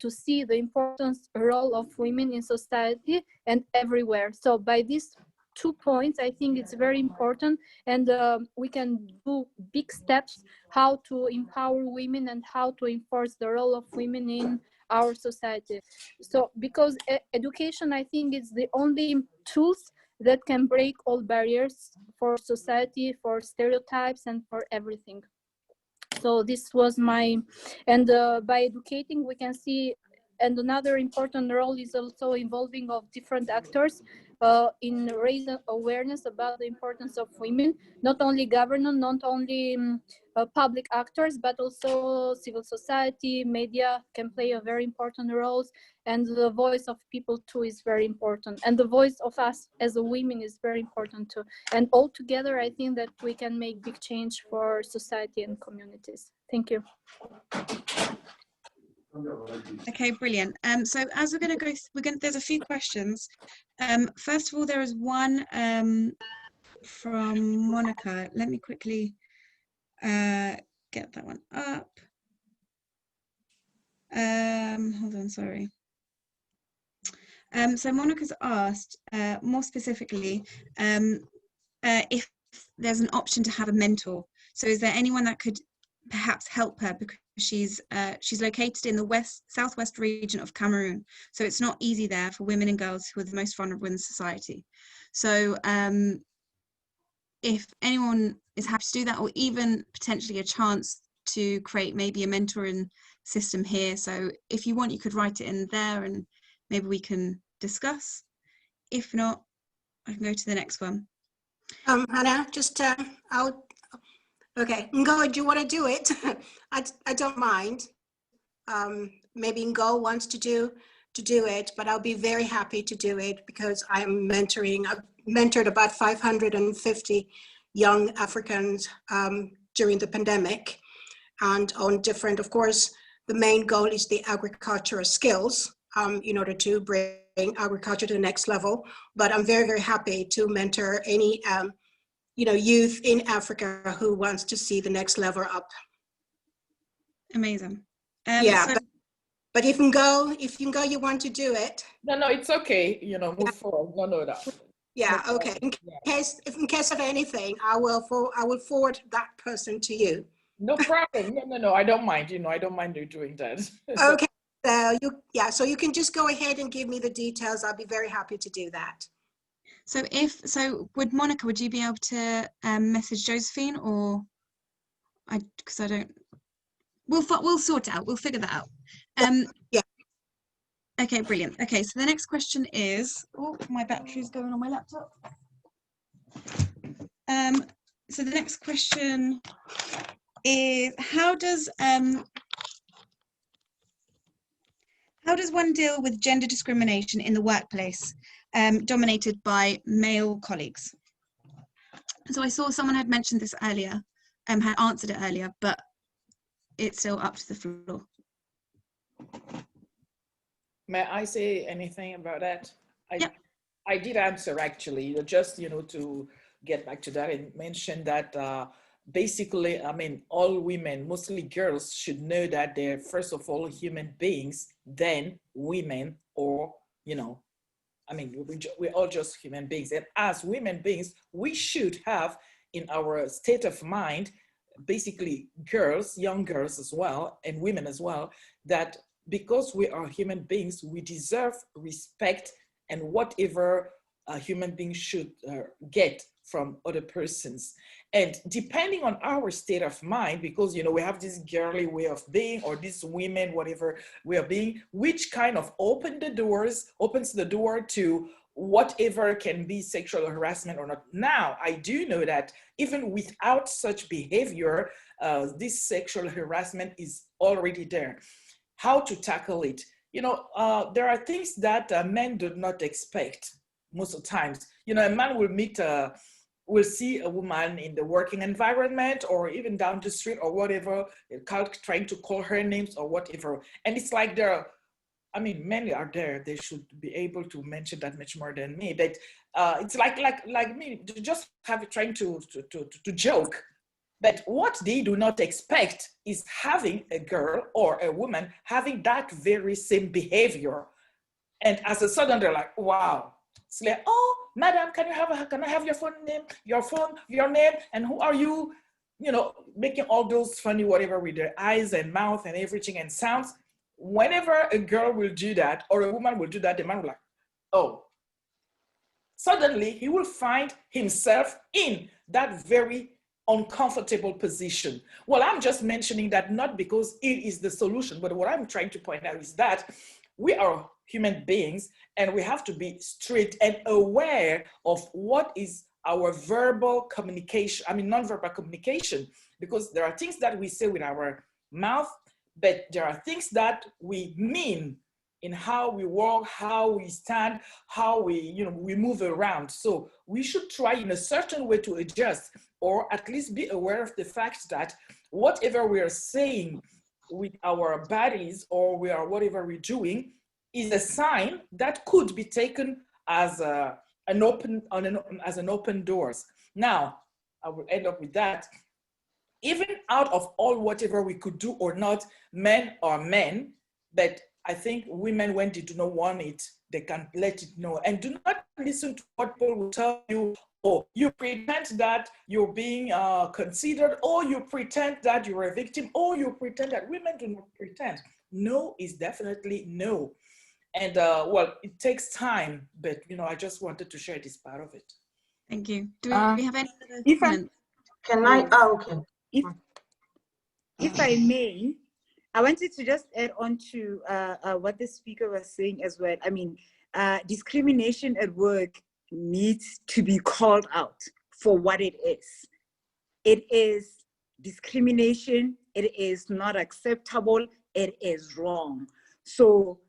see the importance role of women in society and everywhere. So by these 2 points, I think it's very important, and we can do big steps how to empower women and how to enforce the role of women in our society. So because education, I think, is the only tools that can break all barriers for society, for stereotypes, and for everything. So this was my, and by educating, we can see And another important role is also involving of different actors in raising awareness about the importance of women, not only government, not only public actors, but also civil society, media can play a very important role, and the voice of people too is very important. And the voice of us as a women is very important too. And all together, I think that we can make big change for society and communities. Thank you. Okay, brilliant. So as we're going to go, there's a few questions. First of all, there is one from Monica. Let me quickly get that one up. Hold on, sorry. So Monica's asked more specifically if there's an option to have a mentor. So is there anyone that could perhaps help her, because she's located in the southwest region of Cameroon, so it's not easy there for women and girls who are the most vulnerable in society. So if anyone is happy to do that, or even potentially a chance to create maybe a mentoring system here, so if you want, you could write it in there and maybe we can discuss. If not, I can go to the next one. Hannah, just okay, Ngo, do you want to do it? I don't mind. Maybe Ngo wants to do it, but I'll be very happy to do it because I'm mentoring. I've mentored about 550 young Africans during the pandemic, and on different, of course, the main goal is the agricultural skills in order to bring agriculture to the next level. But I'm very, very happy to mentor any youth in Africa who wants to see the next level up. Amazing. Yeah, so, but if you can go, you want to do it. No, it's okay. Move forward. No. Yeah, okay. In case of anything, I will forward that person to you. No problem. No. I don't mind. I don't mind you doing that. Okay. So you can just go ahead and give me the details. I'll be very happy to do that. So would Monica, would you be able to message Josephine, or because I don't, we'll sort it out. We'll figure that out. Yeah. Okay, brilliant. Okay, so the next question is, oh, my battery's going on my laptop. So the next question is, how does one deal with gender discrimination in the workplace dominated by male colleagues? So I saw someone had mentioned this earlier, had answered it earlier, but it's still up to the floor. May I say anything about that? Yeah. I did answer actually, just to get back to that and mention that basically, I mean, all women, mostly girls, should know that they're first of all human beings, then women, or I mean, we're all just human beings. And as women beings, we should have in our state of mind, basically girls, young girls as well, and women as well, that because we are human beings, we deserve respect and whatever a human being should get from other persons. And depending on our state of mind, because we have this girly way of being, or this women, whatever way of being, which kind of opens the door to whatever can be sexual harassment or not. Now, I do know that even without such behavior, this sexual harassment is already there. How to tackle it? There are things that men do not expect most of the times. A man will see a woman in the working environment or even down the street or whatever, trying to call her names or whatever. And it's like men are there, they should be able to mention that much more than me. But it's like me, just trying to joke. But what they do not expect is having a girl or a woman having that very same behavior. And as a sudden, they're like, wow. It's like, oh, madam, can I have your phone name, your name, and who are you? Making all those funny whatever with their eyes and mouth and everything and sounds. Whenever a girl will do that or a woman will do that, the man will like, oh. Suddenly, he will find himself in that very uncomfortable position. Well, I'm just mentioning that not because it is the solution, but what I'm trying to point out is that we are human beings and we have to be strict and aware of what is our verbal communication, non-verbal communication, because there are things that we say with our mouth, but there are things that we mean in how we walk, how we stand, how we move around. So we should try in a certain way to adjust, or at least be aware of the fact that whatever we are saying with our bodies or whatever we're doing is a sign that could be taken as an open doors. Now, I will end up with that. Even out of all whatever we could do or not, men are men, but I think women, when they do not want it, they can let it know. And do not listen to what people will tell you, or you pretend that you're being considered, or you pretend that you're a victim, or you pretend that women do not pretend. No is definitely no. And well, it takes time, but I just wanted to share this part of it. Thank you. Do we have any other if comments? Can I? Oh, okay. If I may, I wanted to just add on to what the speaker was saying as well. I mean, discrimination at work needs to be called out for what it is. It is discrimination. It is not acceptable. It is wrong. So,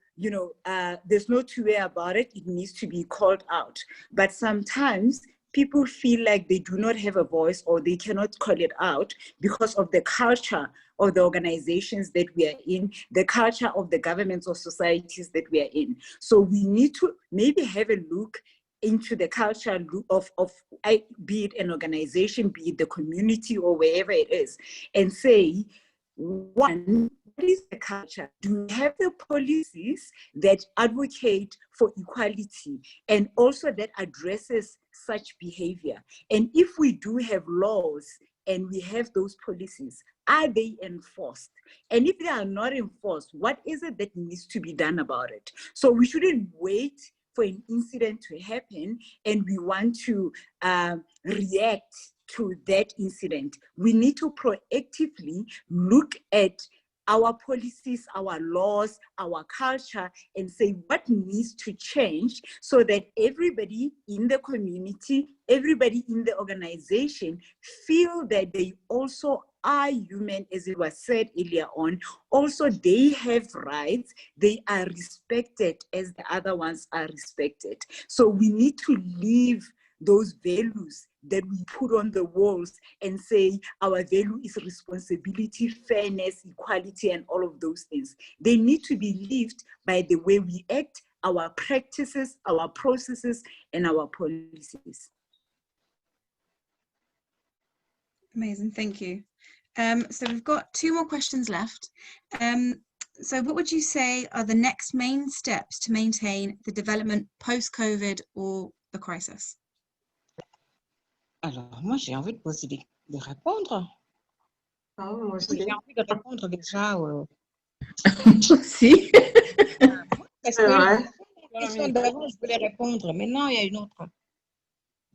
there's no two way about it. It needs to be called out. But sometimes people feel like they do not have a voice or they cannot call it out because of the culture of the organizations that we are in, the culture of the governments or societies that we are in. So we need to maybe have a look into the culture of be it an organization, be it the community or wherever it is, and say, one, what is the culture? Do we have the policies that advocate for equality and also that addresses such behavior? And if we do have laws and we have those policies, are they enforced? And if they are not enforced, what is it that needs to be done about it? So we shouldn't wait for an incident to happen and we want to react to that incident. We need to proactively look at our policies, our laws, our culture, and say what needs to change so that everybody in the community, everybody in the organization feel that they also are human, as it was said earlier on. Also, they have rights. They are respected as the other ones are respected. So we need to leave those values that we put on the walls and say our value is responsibility, fairness, equality, and all of those things. They need to be lived by the way we act, our practices, our processes, and our policies. Amazing, thank you. So we've got 2 more questions left. So what would you say are the next main steps to maintain the development post-COVID or the crisis? Alors, moi, j'ai envie de poser de répondre. Ah, moi aussi. J'ai envie de répondre déjà. Si. Parce que la question d'avant, je voulais répondre. Maintenant, il y a une autre.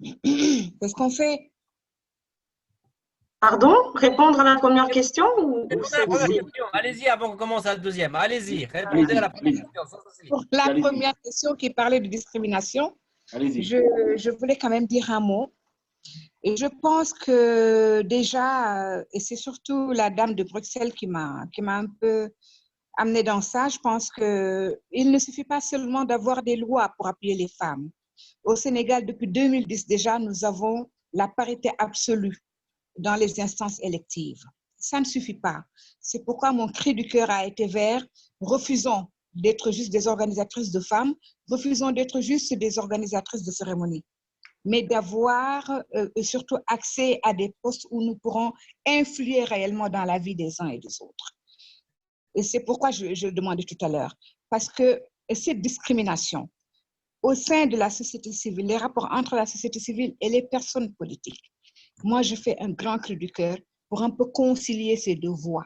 Qu'est-ce qu'on fait? Pardon? Répondre à la première question ou Allez-y avant qu'on commence à la deuxième. Allez-y, répondez à la première question. Pour la première question qui parlait de discrimination, je voulais quand même dire un mot. Et je pense que déjà, et c'est surtout la dame de Bruxelles qui m'a un peu amenée dans ça, je pense qu'il ne suffit pas seulement d'avoir des lois pour appuyer les femmes. Au Sénégal, depuis 2010 déjà, nous avons la parité absolue dans les instances électives. Ça ne suffit pas. C'est pourquoi mon cri du cœur a été vert. Refusons d'être juste des organisatrices de femmes, refusons d'être juste des organisatrices de cérémonies, mais d'avoir surtout accès à des postes où nous pourrons influer réellement dans la vie des uns et des autres. Et c'est pourquoi je demandais tout à l'heure, parce que cette discrimination au sein de la société civile, les rapports entre la société civile et les personnes politiques, moi je fais un grand cri du cœur pour un peu concilier ces deux voix.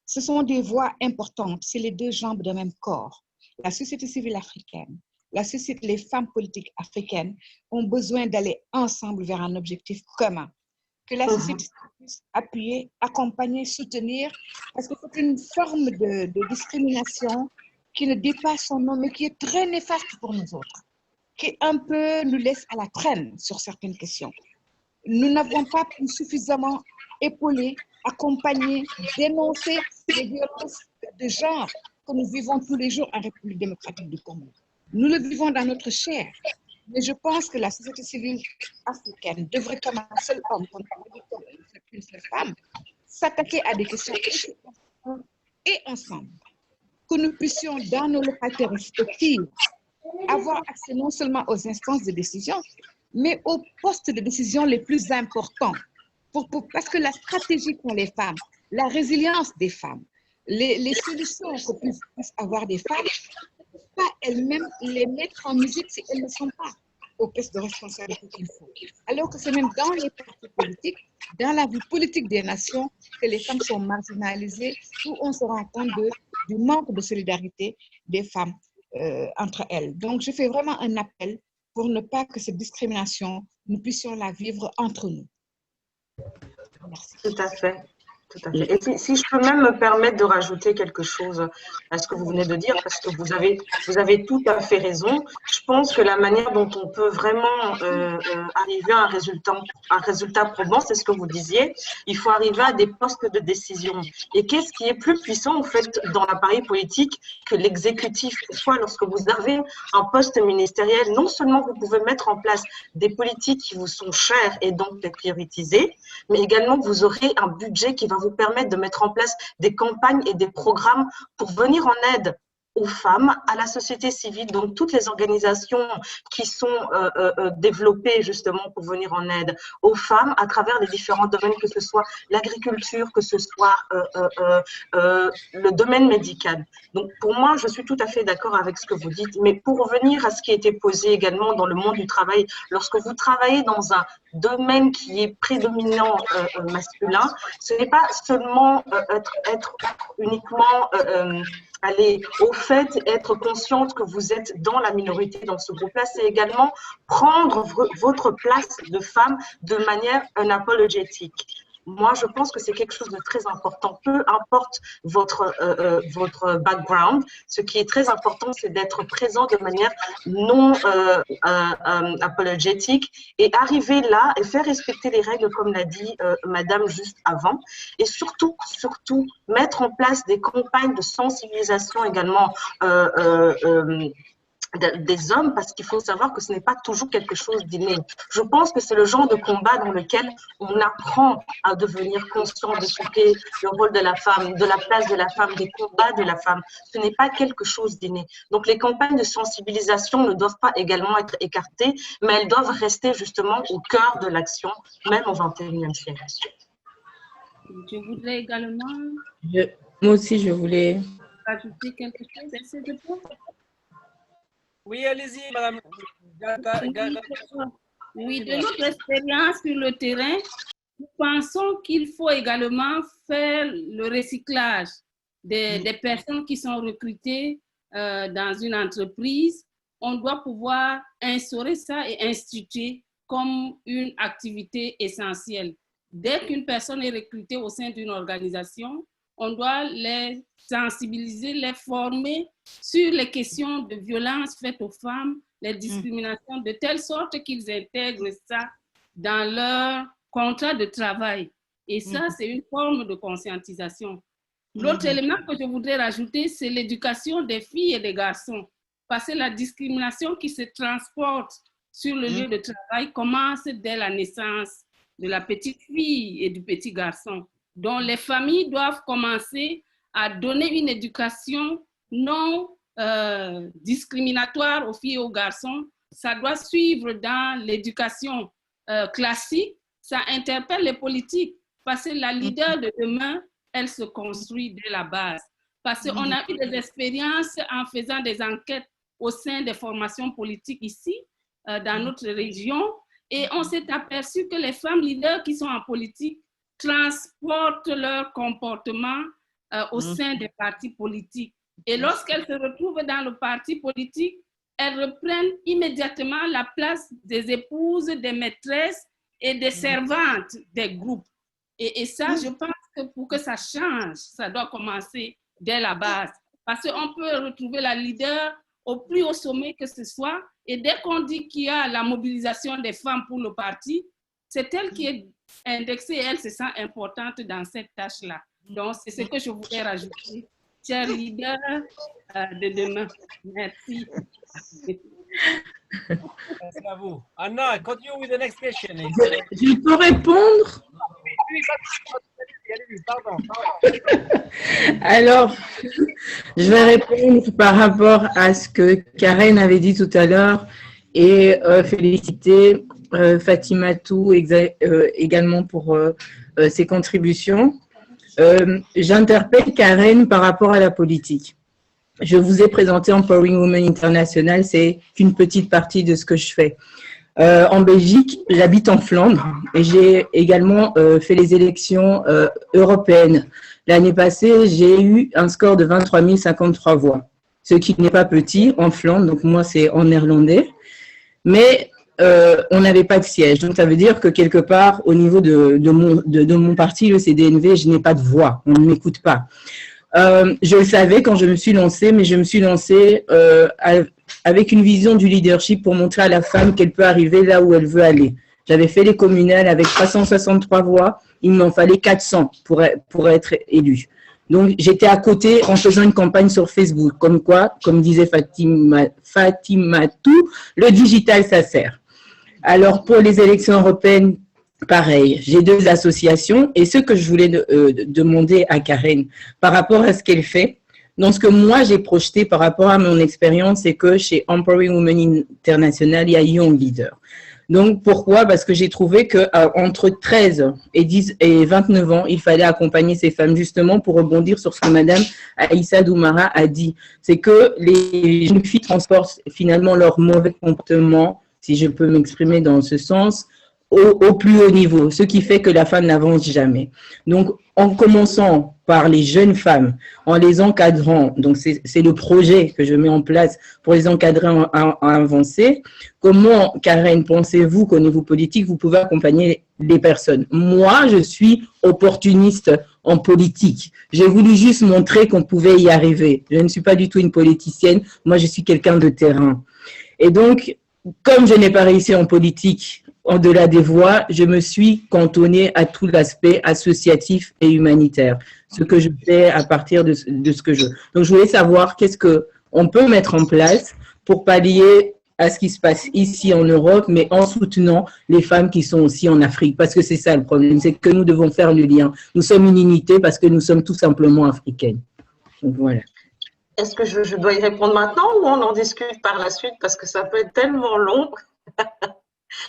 Ce sont des voix importantes, c'est les deux jambes d'un même corps. La société civile africaine, les femmes politiques africaines ont besoin d'aller ensemble vers un objectif commun, que la société puisse appuyer, accompagner, soutenir, parce que c'est une forme de discrimination qui ne dit pas son nom, mais qui est très néfaste pour nous autres, qui un peu nous laisse à la traîne sur certaines questions. Nous n'avons pas pu suffisamment épauler, accompagner, dénoncer les violences de genre que nous vivons tous les jours en République démocratique du Congo. Nous le vivons dans notre chair, mais je pense que la société civile africaine devrait, comme un seul homme, comme une seule femme, s'attaquer à des questions et ensemble, que nous puissions, dans nos localités respectives, avoir accès non seulement aux instances de décision, mais aux postes de décision les plus importants. Parce que la stratégie pour les femmes, la résilience des femmes, les solutions que puissent avoir des femmes, pas elles-mêmes les mettre en musique si elles ne sont pas aux postes de responsabilité qu'il faut. Alors que c'est même dans les partis politiques, dans la vie politique des nations, que les femmes sont marginalisées, où on se rend compte du manque de solidarité des femmes entre elles. Donc, je fais vraiment un appel pour ne pas que cette discrimination, nous puissions la vivre entre nous. Merci. Tout à fait. Tout à fait. Et si je peux même me permettre de rajouter quelque chose à ce que vous venez de dire, parce que vous avez tout à fait raison. Je pense que la manière dont on peut vraiment arriver à un résultat probant, c'est ce que vous disiez, il faut arriver à des postes de décision. Et qu'est-ce qui est plus puissant, en fait, dans l'appareil politique que l'exécutif? Pourquoi, lorsque vous avez un poste ministériel, non seulement vous pouvez mettre en place des politiques qui vous sont chères et donc les prioriser, mais également vous aurez un budget qui va vous permettre de mettre en place des campagnes et des programmes pour venir en aide aux femmes, à la société civile, donc toutes les organisations qui sont développées justement pour venir en aide aux femmes à travers les différents domaines, que ce soit l'agriculture, que ce soit le domaine médical. Donc pour moi, je suis tout à fait d'accord avec ce que vous dites, mais pour revenir à ce qui a été posé également dans le monde du travail, lorsque vous travaillez dans un domaine qui est prédominant masculin, ce n'est pas seulement être uniquement aller au fait, être consciente que vous êtes dans la minorité dans ce groupe-là, c'est également prendre votre place de femme de manière unapologétique. Moi, je pense que c'est quelque chose de très important. Peu importe votre background, ce qui est très important, c'est d'être présent de manière non apologétique et arriver là et faire respecter les règles, comme l'a dit Madame juste avant. Et surtout, mettre en place des campagnes de sensibilisation également des hommes, parce qu'il faut savoir que ce n'est pas toujours quelque chose d'inné. Je pense que c'est le genre de combat dans lequel on apprend à devenir conscient de ce qu'est le rôle de la femme, de la place de la femme, des combats de la femme. Ce n'est pas quelque chose d'inné. Donc les campagnes de sensibilisation ne doivent pas également être écartées, mais elles doivent rester justement au cœur de l'action, même au XXIe siècle. Je voudrais également... Moi aussi, je voulais... ajouter quelque chose. Oui, allez-y, madame. Oui, de notre expérience sur le terrain, nous pensons qu'il faut également faire le recyclage des personnes qui sont recrutées dans une entreprise. On doit pouvoir instaurer ça et instituer comme une activité essentielle. Dès qu'une personne est recrutée au sein d'une organisation, on doit les sensibiliser, les former sur les questions de violence faites aux femmes, les discriminations, de telle sorte qu'ils intègrent ça dans leur contrat de travail. Et ça, c'est une forme de conscientisation. L'autre élément que je voudrais rajouter, c'est l'éducation des filles et des garçons. Parce que la discrimination qui se transporte sur le lieu de travail commence dès la naissance de la petite fille et du petit garçon. Donc, les familles doivent commencer à donner une éducation non discriminatoire aux filles et aux garçons. Ça doit suivre dans l'éducation classique. Ça interpelle les politiques parce que la leader de demain, elle se construit dès la base. Parce qu'on a eu des expériences en faisant des enquêtes au sein des formations politiques ici, dans notre région, et on s'est aperçu que les femmes leaders qui sont en politique transportent leur comportement au sein des partis politiques. Et lorsqu'elles se retrouvent dans le parti politique, elles reprennent immédiatement la place des épouses, des maîtresses et des servantes des groupes. Et ça, je pense que pour que ça change, ça doit commencer dès la base. Parce qu'on peut retrouver la leader au plus haut sommet que ce soit. Et dès qu'on dit qu'il y a la mobilisation des femmes pour le parti, c'est elle qui est indexée et elle se sent importante dans cette tâche-là. Donc, c'est ce que je voulais rajouter. Chers leaders de demain. Merci. Merci à vous. Anna, continue with the next question. Je peux répondre? Pardon. Alors, je vais répondre par rapport à ce que Karen avait dit tout à l'heure et féliciter Fatimatou également pour ses contributions. J'interpelle Karen par rapport à la politique. Je vous ai présenté Empowering Women International, c'est qu'une petite partie de ce que je fais. En Belgique, j'habite en Flandre et j'ai également fait les élections européennes. L'année passée, j'ai eu un score de 23 053 voix, ce qui n'est pas petit en Flandre, donc moi c'est en néerlandais, mais on n'avait pas de siège. Donc ça veut dire que quelque part, au niveau de mon parti, le CDNV, je n'ai pas de voix, on ne m'écoute pas. Je le savais quand je me suis lancée, mais je me suis lancée avec une vision du leadership pour montrer à la femme qu'elle peut arriver là où elle veut aller. J'avais fait les communales avec 363 voix, il m'en fallait 400 pour être élue. Donc, j'étais à côté en faisant une campagne sur Facebook, comme quoi, comme disait Fatimatou, le digital, ça sert. Alors, pour les élections européennes, pareil, j'ai 2 associations et ce que je voulais demander à Karen par rapport à ce qu'elle fait, dans ce que moi j'ai projeté par rapport à mon expérience, c'est que chez Empowering Women International, il y a Young Leader. Donc pourquoi? Parce que j'ai trouvé qu'entre 13 et 29 ans, il fallait accompagner ces femmes justement pour rebondir sur ce que Madame Aissa Doumara a dit. C'est que les jeunes filles transportent finalement leur mauvais comportement, si je peux m'exprimer dans ce sens, au plus haut niveau, ce qui fait que la femme n'avance jamais. Donc, en commençant par les jeunes femmes, en les encadrant, donc c'est le projet que je mets en place pour les encadrer à avancer, comment, Karen, pensez-vous qu'au niveau politique, vous pouvez accompagner les personnes? Moi, je suis opportuniste en politique. J'ai voulu juste montrer qu'on pouvait y arriver. Je ne suis pas du tout une politicienne, moi je suis quelqu'un de terrain. Et donc, comme je n'ai pas réussi en politique, au-delà des voix, je me suis cantonnée à tout l'aspect associatif et humanitaire, ce que je fais à partir de ce que je veux. Donc, je voulais savoir qu'est-ce qu'on peut mettre en place pour pallier à ce qui se passe ici en Europe, mais en soutenant les femmes qui sont aussi en Afrique, parce que c'est ça le problème, c'est que nous devons faire le lien. Nous sommes une unité parce que nous sommes tout simplement africaines. Donc, voilà. Est-ce que je dois y répondre maintenant ou on en discute par la suite parce que ça peut être tellement long?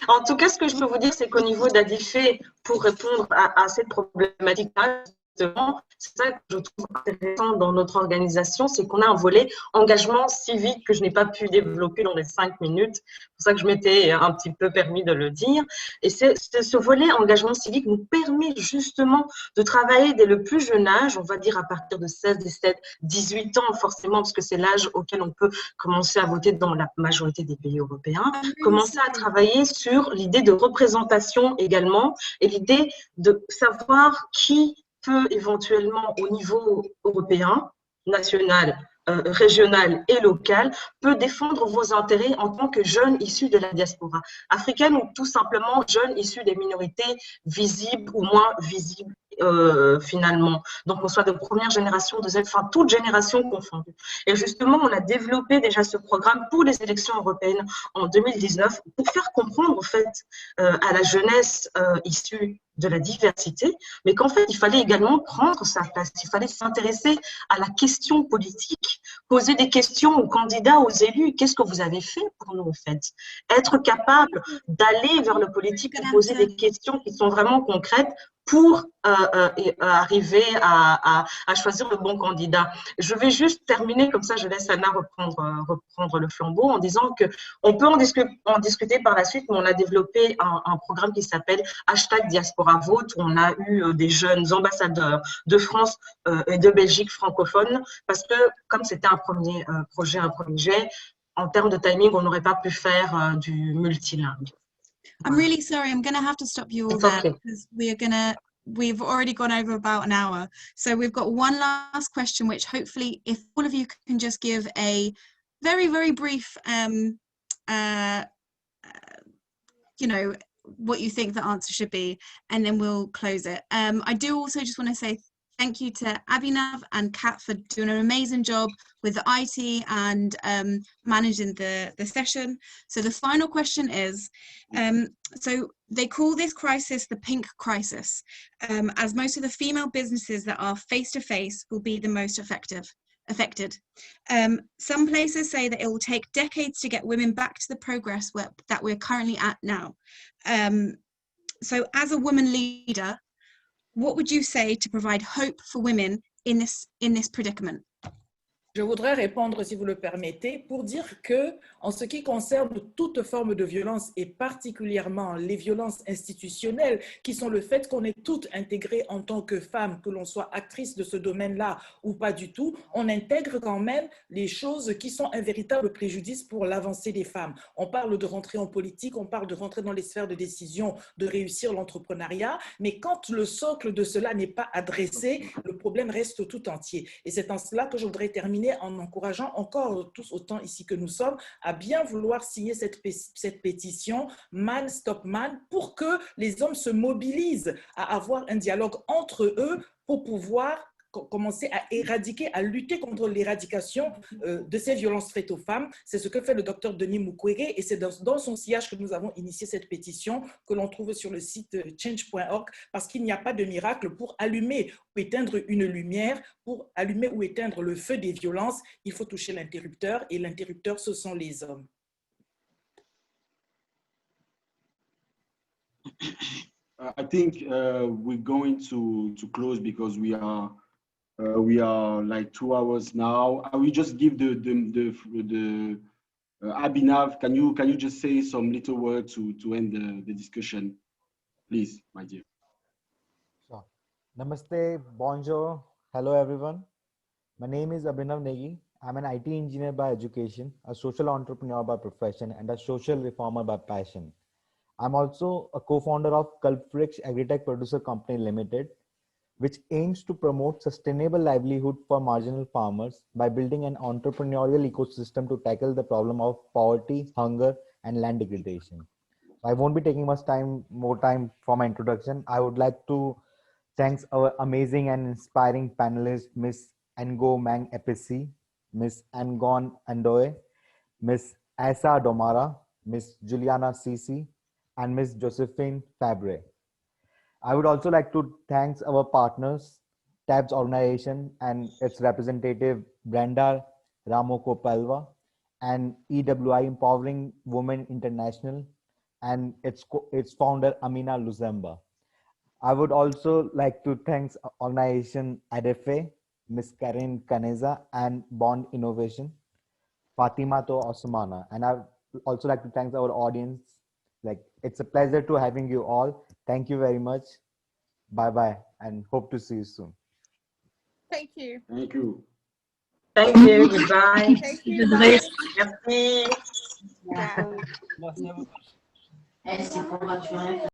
En tout cas, ce que je peux vous dire, c'est qu'au niveau d'ADIFE, pour répondre à cette problématique-là, justement, c'est ça que je trouve intéressant dans notre organisation, c'est qu'on a un volet engagement civique que je n'ai pas pu développer dans les 5 minutes. C'est pour ça que je m'étais un petit peu permis de le dire. Et ce volet engagement civique nous permet justement de travailler dès le plus jeune âge, on va dire à partir de 16, 17, 18 ans forcément, parce que c'est l'âge auquel on peut commencer à voter dans la majorité des pays européens, commencer à travailler sur l'idée de représentation également et l'idée de savoir qui peut éventuellement au niveau européen, national, régional et local, peut défendre vos intérêts en tant que jeune issu de la diaspora africaine ou tout simplement jeune issu des minorités visibles ou moins visibles finalement. Donc, on soit de première génération, deuxième, enfin, toute génération confondue. Et justement, on a développé déjà ce programme pour les élections européennes en 2019 pour faire comprendre, en fait, à la jeunesse issue de la diversité, mais qu'en fait, il fallait également prendre sa place, il fallait s'intéresser à la question politique, poser des questions aux candidats, aux élus, qu'est-ce que vous avez fait pour nous, en fait? Être capable d'aller vers le politique et poser des questions qui sont vraiment concrètes pour arriver à choisir le bon candidat. Je vais juste terminer, comme ça je laisse Anna reprendre le flambeau en disant qu'on peut en discuter par la suite, mais on a développé un programme qui s'appelle #DiasporaVote, où on a eu des jeunes ambassadeurs de France et de Belgique francophones, parce que comme c'était un premier projet, un premier jet, en termes de timing, on n'aurait pas pu faire du multilingue. I'm really sorry, I'm going to have to stop you all there because we are going to we've already gone over about an hour. So we've got one last question, which hopefully if all of you can just give a very, very brief, you know, what you think the answer should be, and then we'll close it. I do also just want to say thank you to Abhinav and Kat for doing an amazing job with the IT and managing the session. So the final question is, so they call this crisis the pink crisis, as most of the female businesses that are face-to-face will be the most affected. Some places say that it will take decades to get women back to the progress that we're currently at now. So as a woman leader, what would you say to provide hope for women in this predicament? Je voudrais répondre, si vous le permettez, pour dire que, en ce qui concerne toute forme de violence et particulièrement les violences institutionnelles, qui sont le fait qu'on est toutes intégrées en tant que femmes, que l'on soit actrice de ce domaine-là ou pas du tout, on intègre quand même les choses qui sont un véritable préjudice pour l'avancée des femmes. On parle de rentrer en politique, on parle de rentrer dans les sphères de décision, de réussir l'entrepreneuriat, mais quand le socle de cela n'est pas adressé, le problème reste tout entier. Et c'est en cela que je voudrais terminer en encourageant encore tous autant ici que nous sommes à bien vouloir signer cette pétition Man Stop Man pour que les hommes se mobilisent à avoir un dialogue entre eux pour pouvoir commencer à éradiquer, à lutter contre l'éradication de ces violences faites aux femmes. C'est ce que fait le docteur Denis Mukwege et c'est dans son sillage que nous avons initié cette pétition que l'on trouve sur le site change.org parce qu'il n'y a pas de miracle pour allumer ou éteindre une lumière, pour allumer ou éteindre le feu des violences, il faut toucher l'interrupteur et l'interrupteur, ce sont les hommes. I think we're going to close because we are like 2 hours now. I will just give the Abhinav. Can you just say some little word to end the discussion, please, my dear? Sure. Namaste, bonjour, hello everyone. My name is Abhinav Negi. I'm an IT engineer by education, a social entrepreneur by profession, and a social reformer by passion. I'm also a co-founder of Culprix Agritech Producer Company Limited, which aims to promote sustainable livelihood for marginal farmers by building an entrepreneurial ecosystem to tackle the problem of poverty, hunger, and land degradation. I won't be taking much more time for my introduction. I would like to thank our amazing and inspiring panelists, Miss Mang Epesse, Miss Ndoye, Miss Aissa Doumara, Miss Juliana Sisi, and Miss Josephine Favre. I would also like to thank our partners, TAFFD organization and its representative, Brenda Ramokopalva, and EWI Empowering Women International, and its founder, Amina Luzemba. I would also like to thank organization ADEFE, Ms. Karen Caneza, and Bond Innovation, Fatima To Osmana. And I would also like to thank our audience. It's a pleasure to having you all. Thank you very much. Bye-bye, and hope to see you soon. Thank you. Thank you. Thank you. Goodbye. Thank you. Merci. Bye.